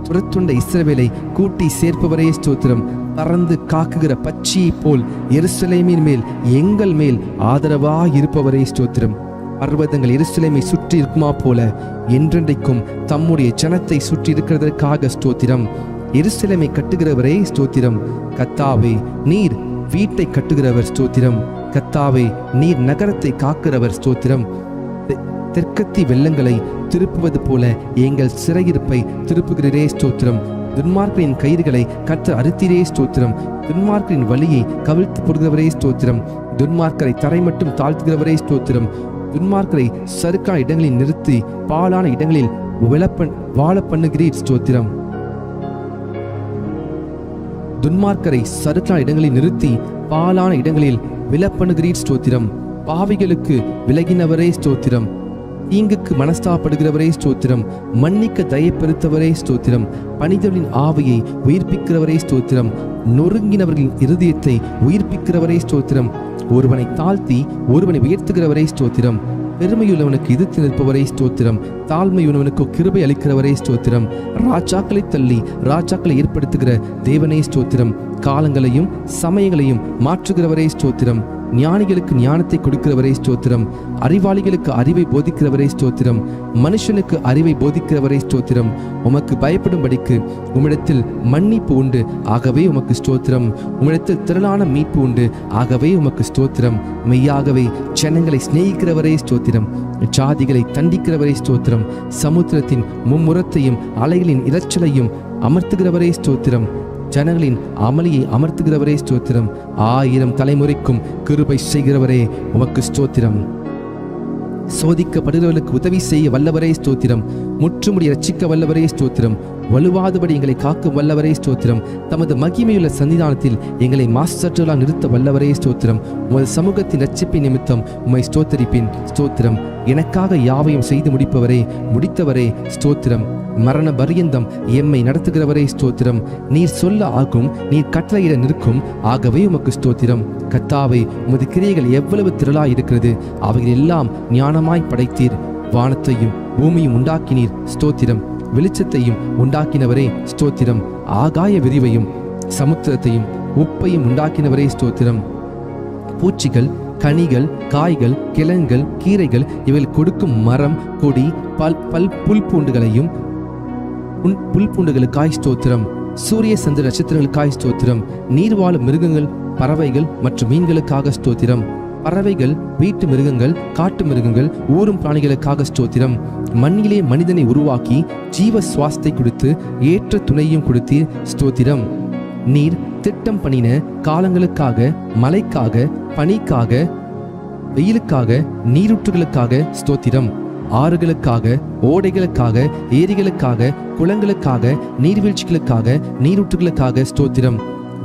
S1: துரத்துண்ட இஸ்ரவேலை கூட்டி சேர்ப்பவரே ஸ்தோத்திரம். பறந்து காக்குகிற பட்சியை போல் எருசலேமின் மேல் எங்கள் மேல் ஆதரவாய் இருப்பவரே ஸ்தோத்திரம். பர்வதங்கள் எருசலேமை சுற்றி இருக்குமா போல என்றென்றைக்கும் தம்முடைய ஜனத்தை சுற்றி இருக்கிறதற்காக ஸ்தோத்திரம். எருசலேமை கட்டுகிறவரே ஸ்தோத்திரம். கர்த்தாவே, நீர் வீட்டை கட்டுகிறவர் ஸ்தோத்திரம். கர்த்தாவே, நீர் நகரத்தை காக்கிறவர் ஸ்தோத்திரம். தெற்கத்தி வெள்ளங்களை திருப்புவது போல எங்கள் சிறையிருப்பை திருப்புகிறே ஸ்தோத்திரம். துன்மார்க்கரின் கயிறுகளை கர்த்தர் அறுத்தீரே ஸ்தோத்திரம். துன்மார்க்கரின் வழியை கவிழ்த்து போடுகிறவரே ஸ்தோத்திரம். துன்மார்க்கரை தரை மட்டும் தாழ்த்துகிறவரே ஸ்தோத்திரம். துன்மார்க்கரை சறுக்கான இடங்களில் நிறுத்தி பாழான இடங்களில் வாழ பண்ணுகிறீர் ஸ்தோத்திரம். துன்மார்க்கரை சறுக்கான இடங்களில் நிறுத்தி பாழான இடங்களில் விழப்பண்ணுகிறீர் ஸ்தோத்திரம். பாவிகளுக்கு விலகினவரே ஸ்தோத்திரம். தீங்குக்கு மனஸ்தாப்படுகிறவரே ஸ்தோத்திரம். மன்னிக்க தயை பெருத்தவரே ஸ்தோத்திரம். பணிதவர்களின் ஆவியை உயிர்ப்பிக்கிறவரே ஸ்தோத்திரம். நொறுங்கினவர்களின் இருதயத்தை உயிர்ப்பிக்கிறவரே ஸ்தோத்திரம். ஒருவனை தாழ்த்தி ஒருவனை உயர்த்துகிறவரே ஸ்தோத்திரம். பெருமையுள்ளவனுக்கு எதிர்த்து நிற்பவரே ஸ்தோத்திரம். தாழ்மையுள்ளவனுக்கு கிருபை அளிக்கிறவரே ஸ்தோத்திரம். ராஜாக்களை தள்ளி ராஜாக்களை ஏற்படுத்துகிற தேவனே ஸ்தோத்திரம். காலங்களையும் சமயங்களையும் மாற்றுகிறவரே ஸ்தோத்திரம். ஞானிகளுக்கு ஞானத்தை கொடுக்கிறவரே ஸ்தோத்திரம். அறிவாளிகளுக்கு அறிவை போதிக்கிறவரே ஸ்தோத்திரம். மனுஷனுக்கு அறிவை போதிக்கிறவரே ஸ்தோத்திரம். உமக்கு பயப்படும்படிக்கு உம்மிடத்தில் மன்னிப்பு உண்டு, ஆகவே உமக்கு ஸ்தோத்திரம். உம்மிடத்தில் திரளான மீட்பு உண்டு, ஆகவே உமக்கு ஸ்தோத்திரம். மெய்யாகவே ஜனங்களை சிநேகிக்கிறவரே ஸ்தோத்திரம். ஜாதிகளை தண்டிக்கிறவரே ஸ்தோத்திரம். சமுத்திரத்தின் மும்முரத்தையும் அலைகளின் இரைச்சலையும் அமர்த்துகிறவரே ஸ்தோத்திரம். ஜனங்களின் அமளியை அமர்த்துகிறவரே ஸ்தோத்திரம். 1000 தலைமுறைக்கும் கிருபை செய்கிறவரே உமக்கு ஸ்தோத்திரம். சோதிக்கப்படுகிறவர்களுக்கு உதவி செய்ய வல்லவரே ஸ்தோத்திரம். முற்றுமுடி ரட்சிக்க வல்லவரே ஸ்தோத்திரம். வலுவாதபடி எங்களை காக்கும் வல்லவரே ஸ்தோத்திரம். தமது மகிமையுள்ள சன்னிதானத்தில் எங்களை மாசற்றலாக நிறுத்த வல்லவரே ஸ்தோத்திரம். உமது சமூகத்தின் ரட்சிப்பின் நிமித்தம் உம்மை ஸ்தோத்தரிப்பேன் ஸ்தோத்திரம். எனக்காக யாவையும் செய்து முடித்தவரே ஸ்தோத்திரம். மரண பரியந்தம் எம்மை நடத்துகிறவரே ஸ்தோத்திரம். நீர் சொல்ல ஆகும், நீர் கட்டளையிட நிற்கும், ஆகவே உமக்கு ஸ்தோத்திரம். கர்த்தாவே, உமது கிரியைகள் எவ்வளவு திரளாய் இருக்கிறது. அவைகள் எல்லாம் ஞானமாய் படைத்தீர். வானத்தையும் பூமியும் உண்டாக்கினீர் ஸ்தோத்திரம். வெளிச்சத்தையும் உண்டாக்கினவரே ஸ்தோத்திரம். ஆகாய விரிவையும் சமுத்திரத்தையும் உப்பையும் உண்டாக்கினவரே ஸ்தோத்திரம். பூச்சிகள், கனிகள், காய்கள், கிழங்குகள், கீரைகள் இவைகள் கொடுக்கும் மரம், கொடி, புல் பூண்டுகளுக்காய் ஸ்தோத்திரம். சூரிய சந்திர நட்சத்திரங்களுக்காய் ஸ்தோத்திரம். நீர் வாழும் மிருகங்கள், பறவைகள் மற்றும் மீன்களுக்காக ஸ்தோத்திரம். பறவைகள், வீட்டு மிருகங்கள், காட்டு மிருகங்கள், ஊரும் பிராணிகளுக்காக ஸ்தோத்திரம். மண்ணிலே மனிதனை உருவாக்கி ஜீவ சுவாசத்தை கொடுத்து ஏற்ற துணையும் கொடுத்தீர் ஸ்தோத்திரம். நீர் திட்டம் பண்ணின காலங்களுக்காக, மழைக்காக, பனிக்காக, வெயிலுக்காக, நீரூற்றுகளுக்காக ஸ்தோத்திரம். ஆறுகளுக்காக, ஓடைகளுக்காக, ஏரிகளுக்காக, குளங்களுக்காக, நீர்வீழ்ச்சிகளுக்காக, நீரூற்றுகளுக்காக ஸ்தோத்திரம்.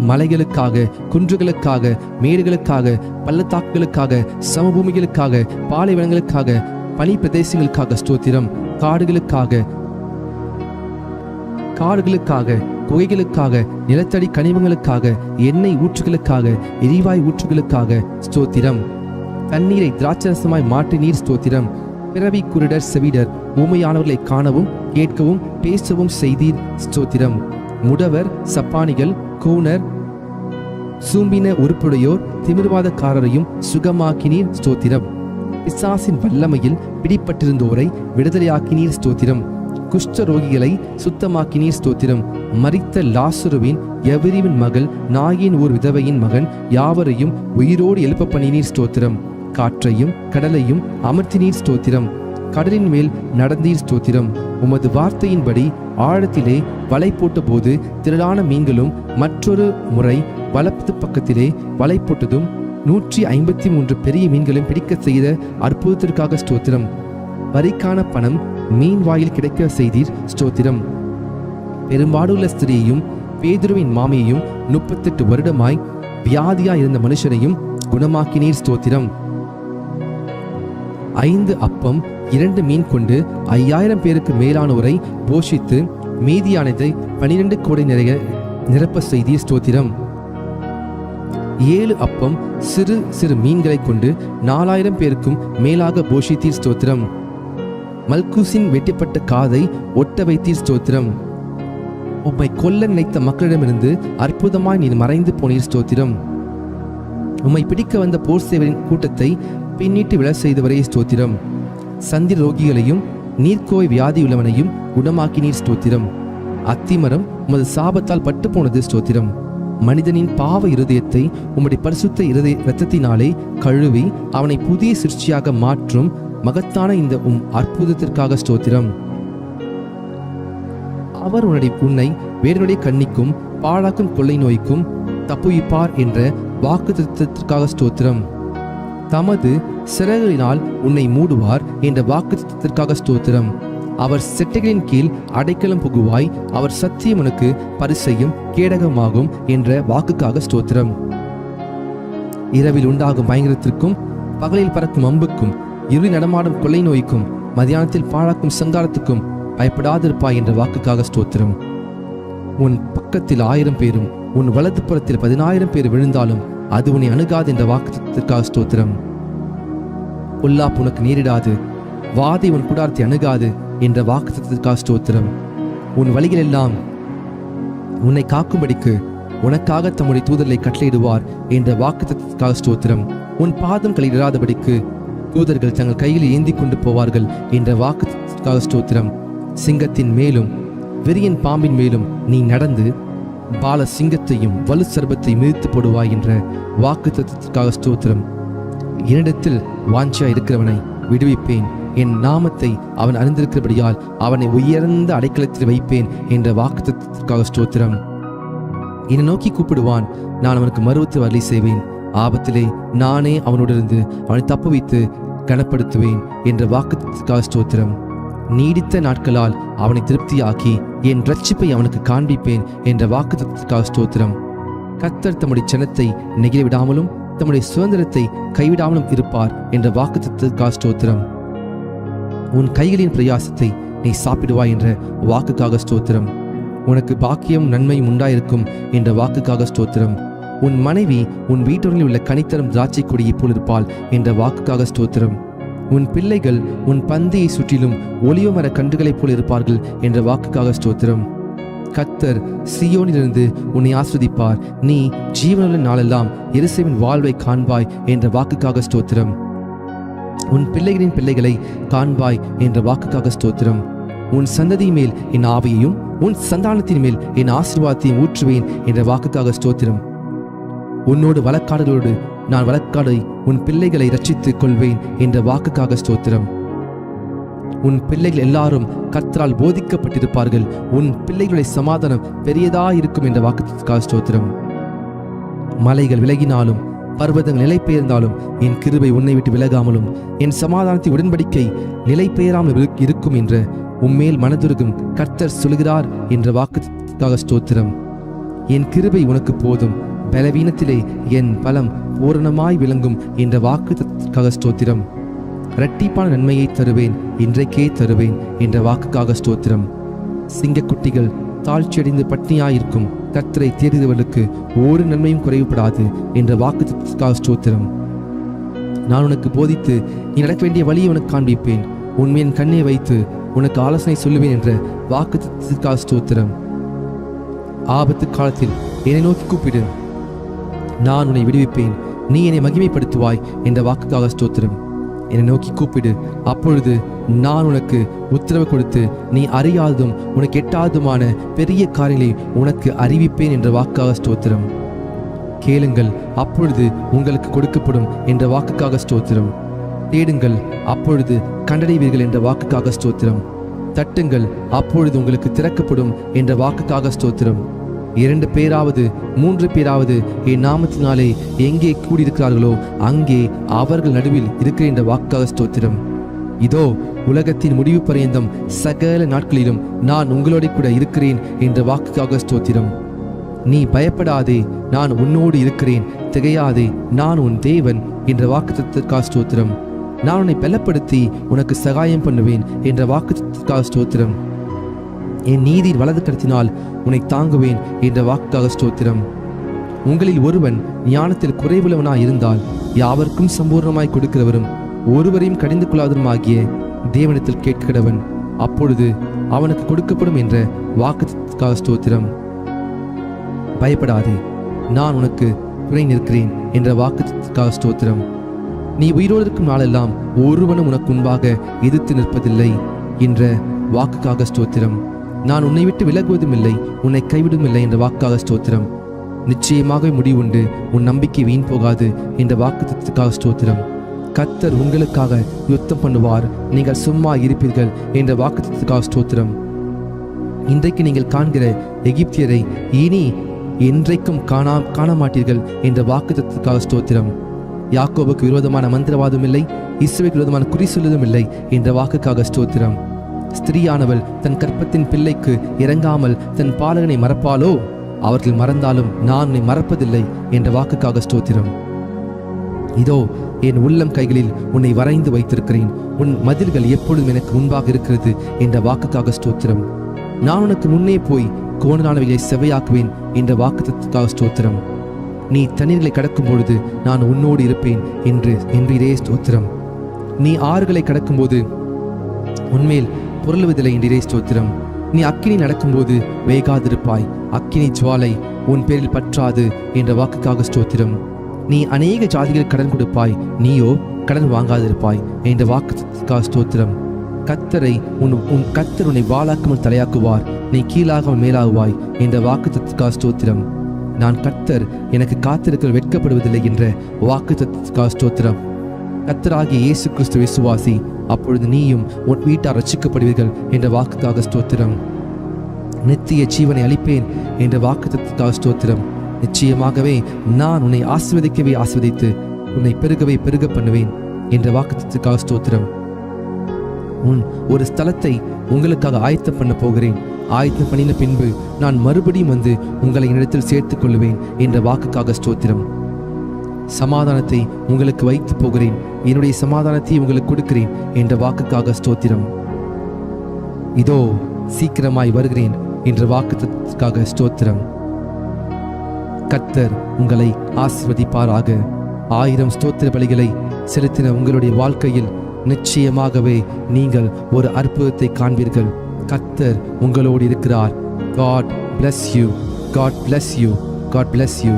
S1: மலைகளுக்காக, குன்றுகளுக்காக, மேடுகளுக்காக, பள்ளத்தாக்குகளுக்காக, சமபூமிகளுக்காக, பாலைவனங்களுக்காக, பனி பிரதேசங்களுக்காக ஸ்தோத்திரம். காடுகளுக்காக, குகைகளுக்காக, நிலத்தடி கனிமங்களுக்காக, எண்ணெய் ஊற்றுகளுக்காக, எரிவாயு ஊற்றுகளுக்காக ஸ்தோத்திரம். தண்ணீரை திராட்சரசமாய் மாற்றினீர் ஸ்தோத்திரம். பிறவி குருடர் செவிடர் ஊமையானவர்களை காணவும் கேட்கவும் பேசவும் செய்தீர் ஸ்தோத்திரம். முடவர், சப்பானிகள், கூனர், சூம்பின உறுப்புடையோர், திமிர்வாதக்காரரையும் சுகமாக்கினீர் ஸ்தோத்திரம். பிசாசின் வல்லமையில் பிடிப்பட்டிருந்தோரை விடுதலையாக்கினீர் ஸ்தோத்திரம். குஷ்ட ரோகிகளை சுத்தமாக்கினீர் ஸ்தோத்திரம். மரித்த லாசருவின் எவரிவின் மகள் நாயின் ஓர் விதவையின் மகன் யாவரையும் உயிரோடு எழுப்ப பண்ணினீர் ஸ்தோத்திரம். காற்றையும் கடலையும் அமர்த்தினீர் ஸ்தோத்திரம். கடலின் மேல் நடந்தீர் ஸ்தோத்திரம். உமது வார்த்தையின்படி ஆழத்திலே வலை போட்ட போது திரளான மீன்களும் மற்றொரு முறை வலது பக்கத்திலே வலை போட்டதும் 153 பெரிய மீன்களும் பிடிக்க செய்த அற்புதத்திற்காக ஸ்தோத்திரம். வரிக்கான பணம் மீன் வாயில் கிடைக்க செய்தீர் ஸ்தோத்திரம். பெரும்பாடுள்ள ஸ்திரீயையும் பேதுருவின் மாமியையும் 38 வருடமாய் வியாதியாய் இருந்த மனுஷனையும் குணமாக்கினீர் ஸ்தோத்திரம். 5 அப்பம் 2 மீன் கொண்டு 5000 பேருக்கு மேலானோரை போஷித்து மீதியானதை 12 கோடை நிறைய நிரப்ப செய்தீர் ஸ்தோத்திரம். 7 அப்பம் சிறு சிறு மீன்களை கொண்டு 4000 பேருக்கும் மேலாக போஷித்தீர் ஸ்தோத்திரம். மல்கூசின் வெட்டப்பட்ட காதை ஒட்ட வைத்தீர் ஸ்தோத்திரம். உம்மை கொல்ல நினைத்த மக்களிடமிருந்து அற்புதமாய் நீர் மறைந்து போனீர் ஸ்தோத்திரம். உம்மை பிடிக்க வந்த போர் சேவரின் கூட்டத்தை பின்னிட்டு விழ செய்தவரே ஸ்தோத்திரம். சந்திர ரோகிகளையும் நீர்க்கோய் வியாதியுள்ளவனையும் குணமாக்கினீர் ஸ்தோத்திரம். அத்திமரம் உமது சாபத்தால் பட்டு போனது ஸ்தோத்திரம். மனிதனின் பாவ இருதயத்தை உம்முடைய பரிசுத்த இரத்தத்தினாலே கழுவி அவனை புதிய சிருஷ்டியாக மாற்றும் மகத்தான இந்த அற்புதத்திற்காக ஸ்தோத்திரம். அவர் உன்னை வேறனுடைய கண்ணிக்கும் பாழாக்கும் கொள்ளை நோய்க்கும் தப்புவிப்பார் என்ற வாக்குத்தத்தத்திற்காக ஸ்தோத்திரம். தமது சிறகுகளினால் உன்னை மூடுவார் என்ற வாக்குத்தத்தத்திற்காக ஸ்தோத்திரம். அவர் செட்டைகளின் கீழ் அடைக்கலம் புகுவாய், அவர் சத்தியம் உனக்கு பரிசையும் கேடகமாகும் என்ற வாக்குக்காக ஸ்தோத்திரம். இரவில் உண்டாகும் பயங்கரத்திற்கும் பகலில் பறக்கும் அம்புக்கும் இருளில் நடமாடும் கொள்ளை நோய்க்கும் மதியானத்தில் பாழாக்கும் சங்காரத்துக்கும் பயப்படாதிருப்பாய் என்ற வாக்குக்காக ஸ்தோத்திரம். உன் பக்கத்தில் 1000 பேரும் உன் வலது புறத்தில் 10000 பேர் விழுந்தாலும் அது உன்னை அணுகாது என்ற வாக்குக்காக ஸ்தோத்திரம். பொல்லாப்பு உனக்கு நேரிடாது, வாதை உன் கூடாரத்தை அணுகாது என்ற வாக்குத்தத்திற்காக ஸ்தோத்திரம். உன் வழிகள் எல்லாம் உன்னை காக்கும்படிக்கு உனக்காக தம்முடைய தூதர்களை கட்டளையிடுவார் என்ற வாக்குத்தத்திற்காக ஸ்தோத்திரம். உன் பாதம் களையிடாதபடிக்கு தூதர்கள் தங்கள் கையில் ஏந்தி கொண்டு போவார்கள் என்ற வாக்குத்தத்திற்காக ஸ்தோத்திரம். சிங்கத்தின் மேலும் வெறியன் பாம்பின் மேலும் நீ நடந்து பால சிங்கத்தையும் வலு சர்பத்தை மிதித்து போடுவாய் என்ற வாக்குத்தத்திற்காக ஸ்தோத்திரம். என்னிடத்தில் வாஞ்சியா இருக்கிறவனை விடுவிப்பேன், என் நாமத்தை அவன் அறிந்திருக்கிறபடியால் அவனை உயர்ந்த அடைக்கலத்தில் வைப்பேன் என்ற வாக்குத்தத்திற்காக ஸ்தோத்திரம். என்னை நோக்கி கூப்பிடுவான், நான் அவனுக்கு மறுத்து வரலி செய்வேன். ஆபத்திலே நானே அவனோடிருந்து அவனை தப்புவித்து கனப்படுத்துவேன் என்ற வாக்குத்தத்திற்காக ஸ்தோத்திரம். நீடித்த நாட்களால் அவனை திருப்தியாக்கி என் இரட்சிப்பை அவனுக்கு காண்பிப்பேன் என்ற வாக்குத்தத்திற்காக ஸ்தோத்திரம். கர்த்தர் தம்முடைய ஜனத்தை நெகிழ விடாமலும் தம்முடைய சுதந்திரத்தை கைவிடாமலும் இருப்பார் என்ற வாக்குத்தத்திற்காக ஸ்தோத்திரம். உன் கைகளின் பிரயாசத்தை நீ சாப்பிடுவாய் என்ற வாக்குக்காக ஸ்தோத்திரம். உனக்கு பாக்கியம் நன்மையும் உண்டாயிருக்கும் என்ற வாக்குக்காக ஸ்தோத்திரம். உன் மனைவி உன் வீட்டோரில் உள்ள கனித்தரம் திராட்சை கொடியை போல் இருப்பாள் என்ற வாக்குக்காக ஸ்தோத்திரம். உன் பிள்ளைகள் உன் பந்தியை சுற்றிலும் ஒலிவ மர கன்றுகளைப் போல் இருப்பார்கள் என்ற வாக்குக்காக ஸ்தோத்திரம். கர்த்தர் சீயோனிலிருந்து உன்னை ஆஸ்வதிப்பார், நீ ஜீவனுள்ள நாளெல்லாம் எருசலேமின் வாழ்வை காண்பாய் என்ற வாக்குக்காக ஸ்தோத்திரம். உன் பிள்ளைகளின் பிள்ளைகளை காண்பாய் என்ற வாக்குக்காக ஸ்தோத்திரம். உன் சந்ததி மேல் என் ஆவியையும் உன் சந்தானத்தின் மேல் என் ஆசீர்வாதத்தையும் ஊற்றுவேன் என்ற வாக்குக்காக ஸ்தோத்திரம். உன்னோடு வழக்காடுகளோடு நான் வழக்காடை உன் பிள்ளைகளை ரட்சித்துக் கொள்வேன் என்ற வாக்குக்காக ஸ்தோத்திரம். உன் பிள்ளைகள் எல்லாரும் கர்த்தரால் போதிக்கப்பட்டிருப்பார்கள், உன் பிள்ளைகளுடைய சமாதானம் பெரியதாயிருக்கும் என்ற வாக்குக்காக ஸ்தோத்திரம். மலைகள் விலகினாலும் பர்வதங்கள் நிலை பெயர்ந்தாலும் என் கிருபை உன்னை விட்டு விலகாமலும் என் சமாதானத்தின் உடன்படிக்கை நிலை பெயராமல் இருக்கும் என்ற உம்மேல் மனதுருகும் கர்த்தர் சொல்கிறார் என்ற வாக்குக்காக ஸ்தோத்திரம். என் கிருபை உனக்கு போதும், பலவீனத்திலே என் பலம் பூரணமாய் விளங்கும் என்ற வாக்குக்காக ஸ்தோத்திரம். இரட்டிப்பான நன்மையை தருவேன், இன்றைக்கே தருவேன் என்ற வாக்குக்காக ஸ்தோத்திரம். சிங்கக்குட்டிகள் தாழ்ச்சியடைந்து பட்டினியாயிருக்கும் கர்த்தரை தேடுகிறவர்களுக்கு ஒரு நன்மையும் குறைவுபடாது என்ற வாக்குத்தத்தத்திற்காக ஸ்தோத்திரம். நான் உனக்கு போதித்து நீ நடக்க வேண்டிய வழியை உனக்கு காண்பிப்பேன், உண்மையின் கண்ணை வைத்து உனக்கு ஆலோசனை சொல்லுவேன் என்ற வாக்குத்தத்தத்திற்காக ஸ்தோத்திரம். ஆபத்து காலத்தில் என்னை நோக்கி கூப்பிடு, நான் உன்னை விடுவிப்பேன், நீ என்னை மகிமைப்படுத்துவாய் என்ற வாக்குக்காக ஸ்தோத்திரம். என்னை நோக்கி கூப்பிடு, அப்பொழுது நான் உனக்கு உத்தரவு கொடுத்து நீ அறியாததும் உனக்கு எட்டாததுமான பெரிய காரியங்களை உனக்கு அறிவிப்பேன் என்ற வாக்காக ஸ்தோத்திரம். கேளுங்கள், அப்பொழுது உங்களுக்கு கொடுக்கப்படும் என்ற வாக்குக்காக ஸ்தோத்திரம். தேடுங்கள், அப்பொழுது கண்டடைவீர்கள் என்ற வாக்குக்காக ஸ்தோத்திரம். தட்டுங்கள், அப்பொழுது உங்களுக்கு திறக்கப்படும் என்ற வாக்குக்காக ஸ்தோத்திரம். 2 பேராவது 3 பேராவது என் நாமத்தினாலே எங்கே கூடியிருக்கிறார்களோ அங்கே அவர்கள் நடுவில் இருக்கிற என்ற வாக்காக ஸ்தோத்திரம். இதோ உலகத்தின் முடிவு பரியந்தம் சகல நாட்களிலும் நான் உங்களோட கூட இருக்கிறேன் என்ற வாக்குக்காக ஸ்தோத்திரம். நீ பயப்படாதே, நான் உன்னோடு இருக்கிறேன், திகையாதே, நான் உன் தேவன் என்ற வாக்குத்தத்தத்திற்காக ஸ்தோத்திரம். நான் உன்னை பலப்படுத்தி உனக்கு சகாயம் பண்ணுவேன் என்ற வாக்குத்தத்தத்திற்காக ஸ்தோத்திரம். என் நீதியின் வலது கரத்தினால் உன்னை தாங்குவேன் என்ற வாக்குக்காக ஸ்தோத்திரம். உங்களில் ஒருவன் ஞானத்தில் குறைவுள்ளவனாய் இருந்தால் யாவருக்கும் சம்பூர்ணமாய் கொடுக்கிறவரும் ஒருவரையும் கடிந்து கொள்ளாதவருமாகிய தேவனிடத்தில் கேட்கிறவன், அப்பொழுது அவனுக்கு கொடுக்கப்படும் என்ற வாக்குக்காக ஸ்தோத்திரம். பயப்படாதே, நான் உனக்கு துணை நிற்கிறேன் என்ற வாக்குக்காக ஸ்தோத்திரம். நீ உயிரோடு இருக்கும் நாளெல்லாம் ஒருவனும் உனக்கு முன்பாக எதிர்த்து நிற்பதில்லை என்ற வாக்குக்காக ஸ்தோத்திரம். நான் உன்னை விட்டு விலகுவதும் இல்லை, உன்னை கைவிடும் இல்லை என்ற வாக்காக ஸ்தோத்திரம். நிச்சயமாக முடிவுண்டு, உன் நம்பிக்கை வீண் போகாது என்ற வாக்குத்தத்தத்திற்காக ஸ்தோத்திரம். கர்த்தர் உங்களுக்காக யுத்தம் பண்ணுவார், நீங்கள் சும்மா இருப்பீர்கள் என்ற வாக்குத்தத்தத்திற்காக ஸ்தோத்திரம். இன்றைக்கு நீங்கள் காண்கிற எகிப்தியரை இனி என்றைக்கும் காண மாட்டீர்கள் என்ற வாக்குத்தத்தத்திற்காக ஸ்தோத்திரம். யாக்கோபுக்கு விரோதமான மந்திரவாதம் இல்லை, இஸ்ரவேலுக்கு விரோதமான குறி சொல்லுவதும் இல்லை என்ற வாக்குக்காக ஸ்தோத்திரம். ஸ்திரீயானவள் தன் கற்பத்தின் பிள்ளைக்கு இறங்காமல் தன் பாலகனை மறப்பாளோ? அவர்கள் மறந்தாலும் நான் உன்னை மறப்பதில்லை என்ற வாக்குக்காக ஸ்தோத்திரம். இதோ என் உள்ளம் கைகளில் உன்னை வரைந்து வைத்திருக்கிறேன், உன் மதில்கள் எப்பொழுதும் எனக்கு முன்பாக இருக்கிறது என்ற வாக்குக்காக ஸ்தோத்திரம். நான் உனக்கு முன்னே போய் கோணலானவைகளை செவையாக்குவேன் என்ற வாக்குத்தத்தத்திற்காக ஸ்தோத்திரம். நீ தண்ணீர்களை கடக்கும் பொழுது நான் உன்னோடு இருப்பேன் என்றே ஸ்தோத்திரம். நீ ஆறுகளை கடக்கும்போது உன்மேல் பொருளுவதில்லை என்றே ஸ்தோத்திரம். நீ அக்கினி நடக்கும்போது வேகாதிருப்பாய், அக்கினி ஜுவாலை உன் பேரில் பற்றாது என்ற வாக்குக்காக ஸ்தோத்திரம். நீ அநேக ஜாதிகள் கடன் கொடுப்பாய், நீயோ கடன் வாங்காதிருப்பாய் என்ற வாக்குக்காக ஸ்தோத்திரம். கர்த்தரை உன் கர்த்தர் உன்னை வாளாக்காமல் தலையாக்குவார், நீ கீழாகாமல் மேலாகுவாய் என்ற வாக்குத்தத்தத்திற்காக ஸ்தோத்திரம். நான் கர்த்தர், எனக்கு காத்திருக்க வெட்கப்படுவதில்லை என்ற வாக்குத்தத்தத்திற்காக ஸ்தோத்திரம். கர்த்தராகிய இயேசு கிறிஸ்து விசுவாசி, அப்பொழுது நீயும் உன் வீட்டார் ரட்சிக்கப்படுவீர்கள் என்ற வாக்குக்காக ஸ்தோத்திரம். நித்திய ஜீவனை அளிப்பேன் என்ற வாக்குத்தத்தத்திற்காக ஸ்தோத்திரம். நிச்சயமாகவே நான் உன்னை ஆசீர்வதிக்கவே ஆசீர்வதித்து உன்னை பெருகவே பெருக பண்ணுவேன் என்ற வாக்குத்தத்தத்திற்காக ஸ்தோத்திரம். ஒரு ஸ்தலத்தை உங்களுக்காக ஆயத்தம் பண்ண போகிறேன், ஆயத்தம் பண்ணின பின்பு நான் மறுபடியும் வந்து உங்களை என்னிடத்தில் சேர்த்துக் கொள்ளுவேன் என்ற வாக்குக்காக ஸ்தோத்திரம். சமாதானத்தை உங்களுக்கு வைத்து போகிறேன், என்னுடைய சமாதானத்தை உங்களுக்கு கொடுக்கிறேன் என்ற வாக்குக்காக ஸ்தோத்திரம். இதோ சீக்கிரமாய் வருகிறேன் என்ற வாக்குக்காக ஸ்தோத்திரம். கர்த்தர் உங்களை ஆசீர்வதிப்பாராக. 1000 ஸ்தோத்திர பலிகளை செலுத்தின உங்களுடைய வாழ்க்கையில் நிச்சயமாகவே நீங்கள் ஒரு அற்புதத்தை காண்பீர்கள். கர்த்தர் உங்களோடு இருக்கிறார். God bless you. God bless you. God bless you.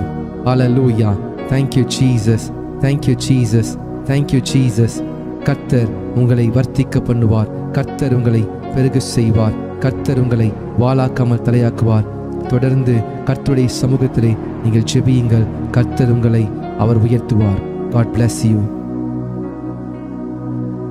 S1: Hallelujah. Thank you Jesus. Thank you Jesus. Thank you Jesus. கர்த்தர் உங்களை வர்த்திக்க பண்ணுவார். கர்த்தர் உங்களை பெருக செய்வார். கர்த்தர் உங்களை வாளாக்காமல் தலையாக்குவார். தொடர்ந்து கர்த்தருடைய சமூகத்திலே நீங்கள் ஜெபியுங்கள். கர்த்தர் உங்களை அவர் உயர்த்துவார். God bless you.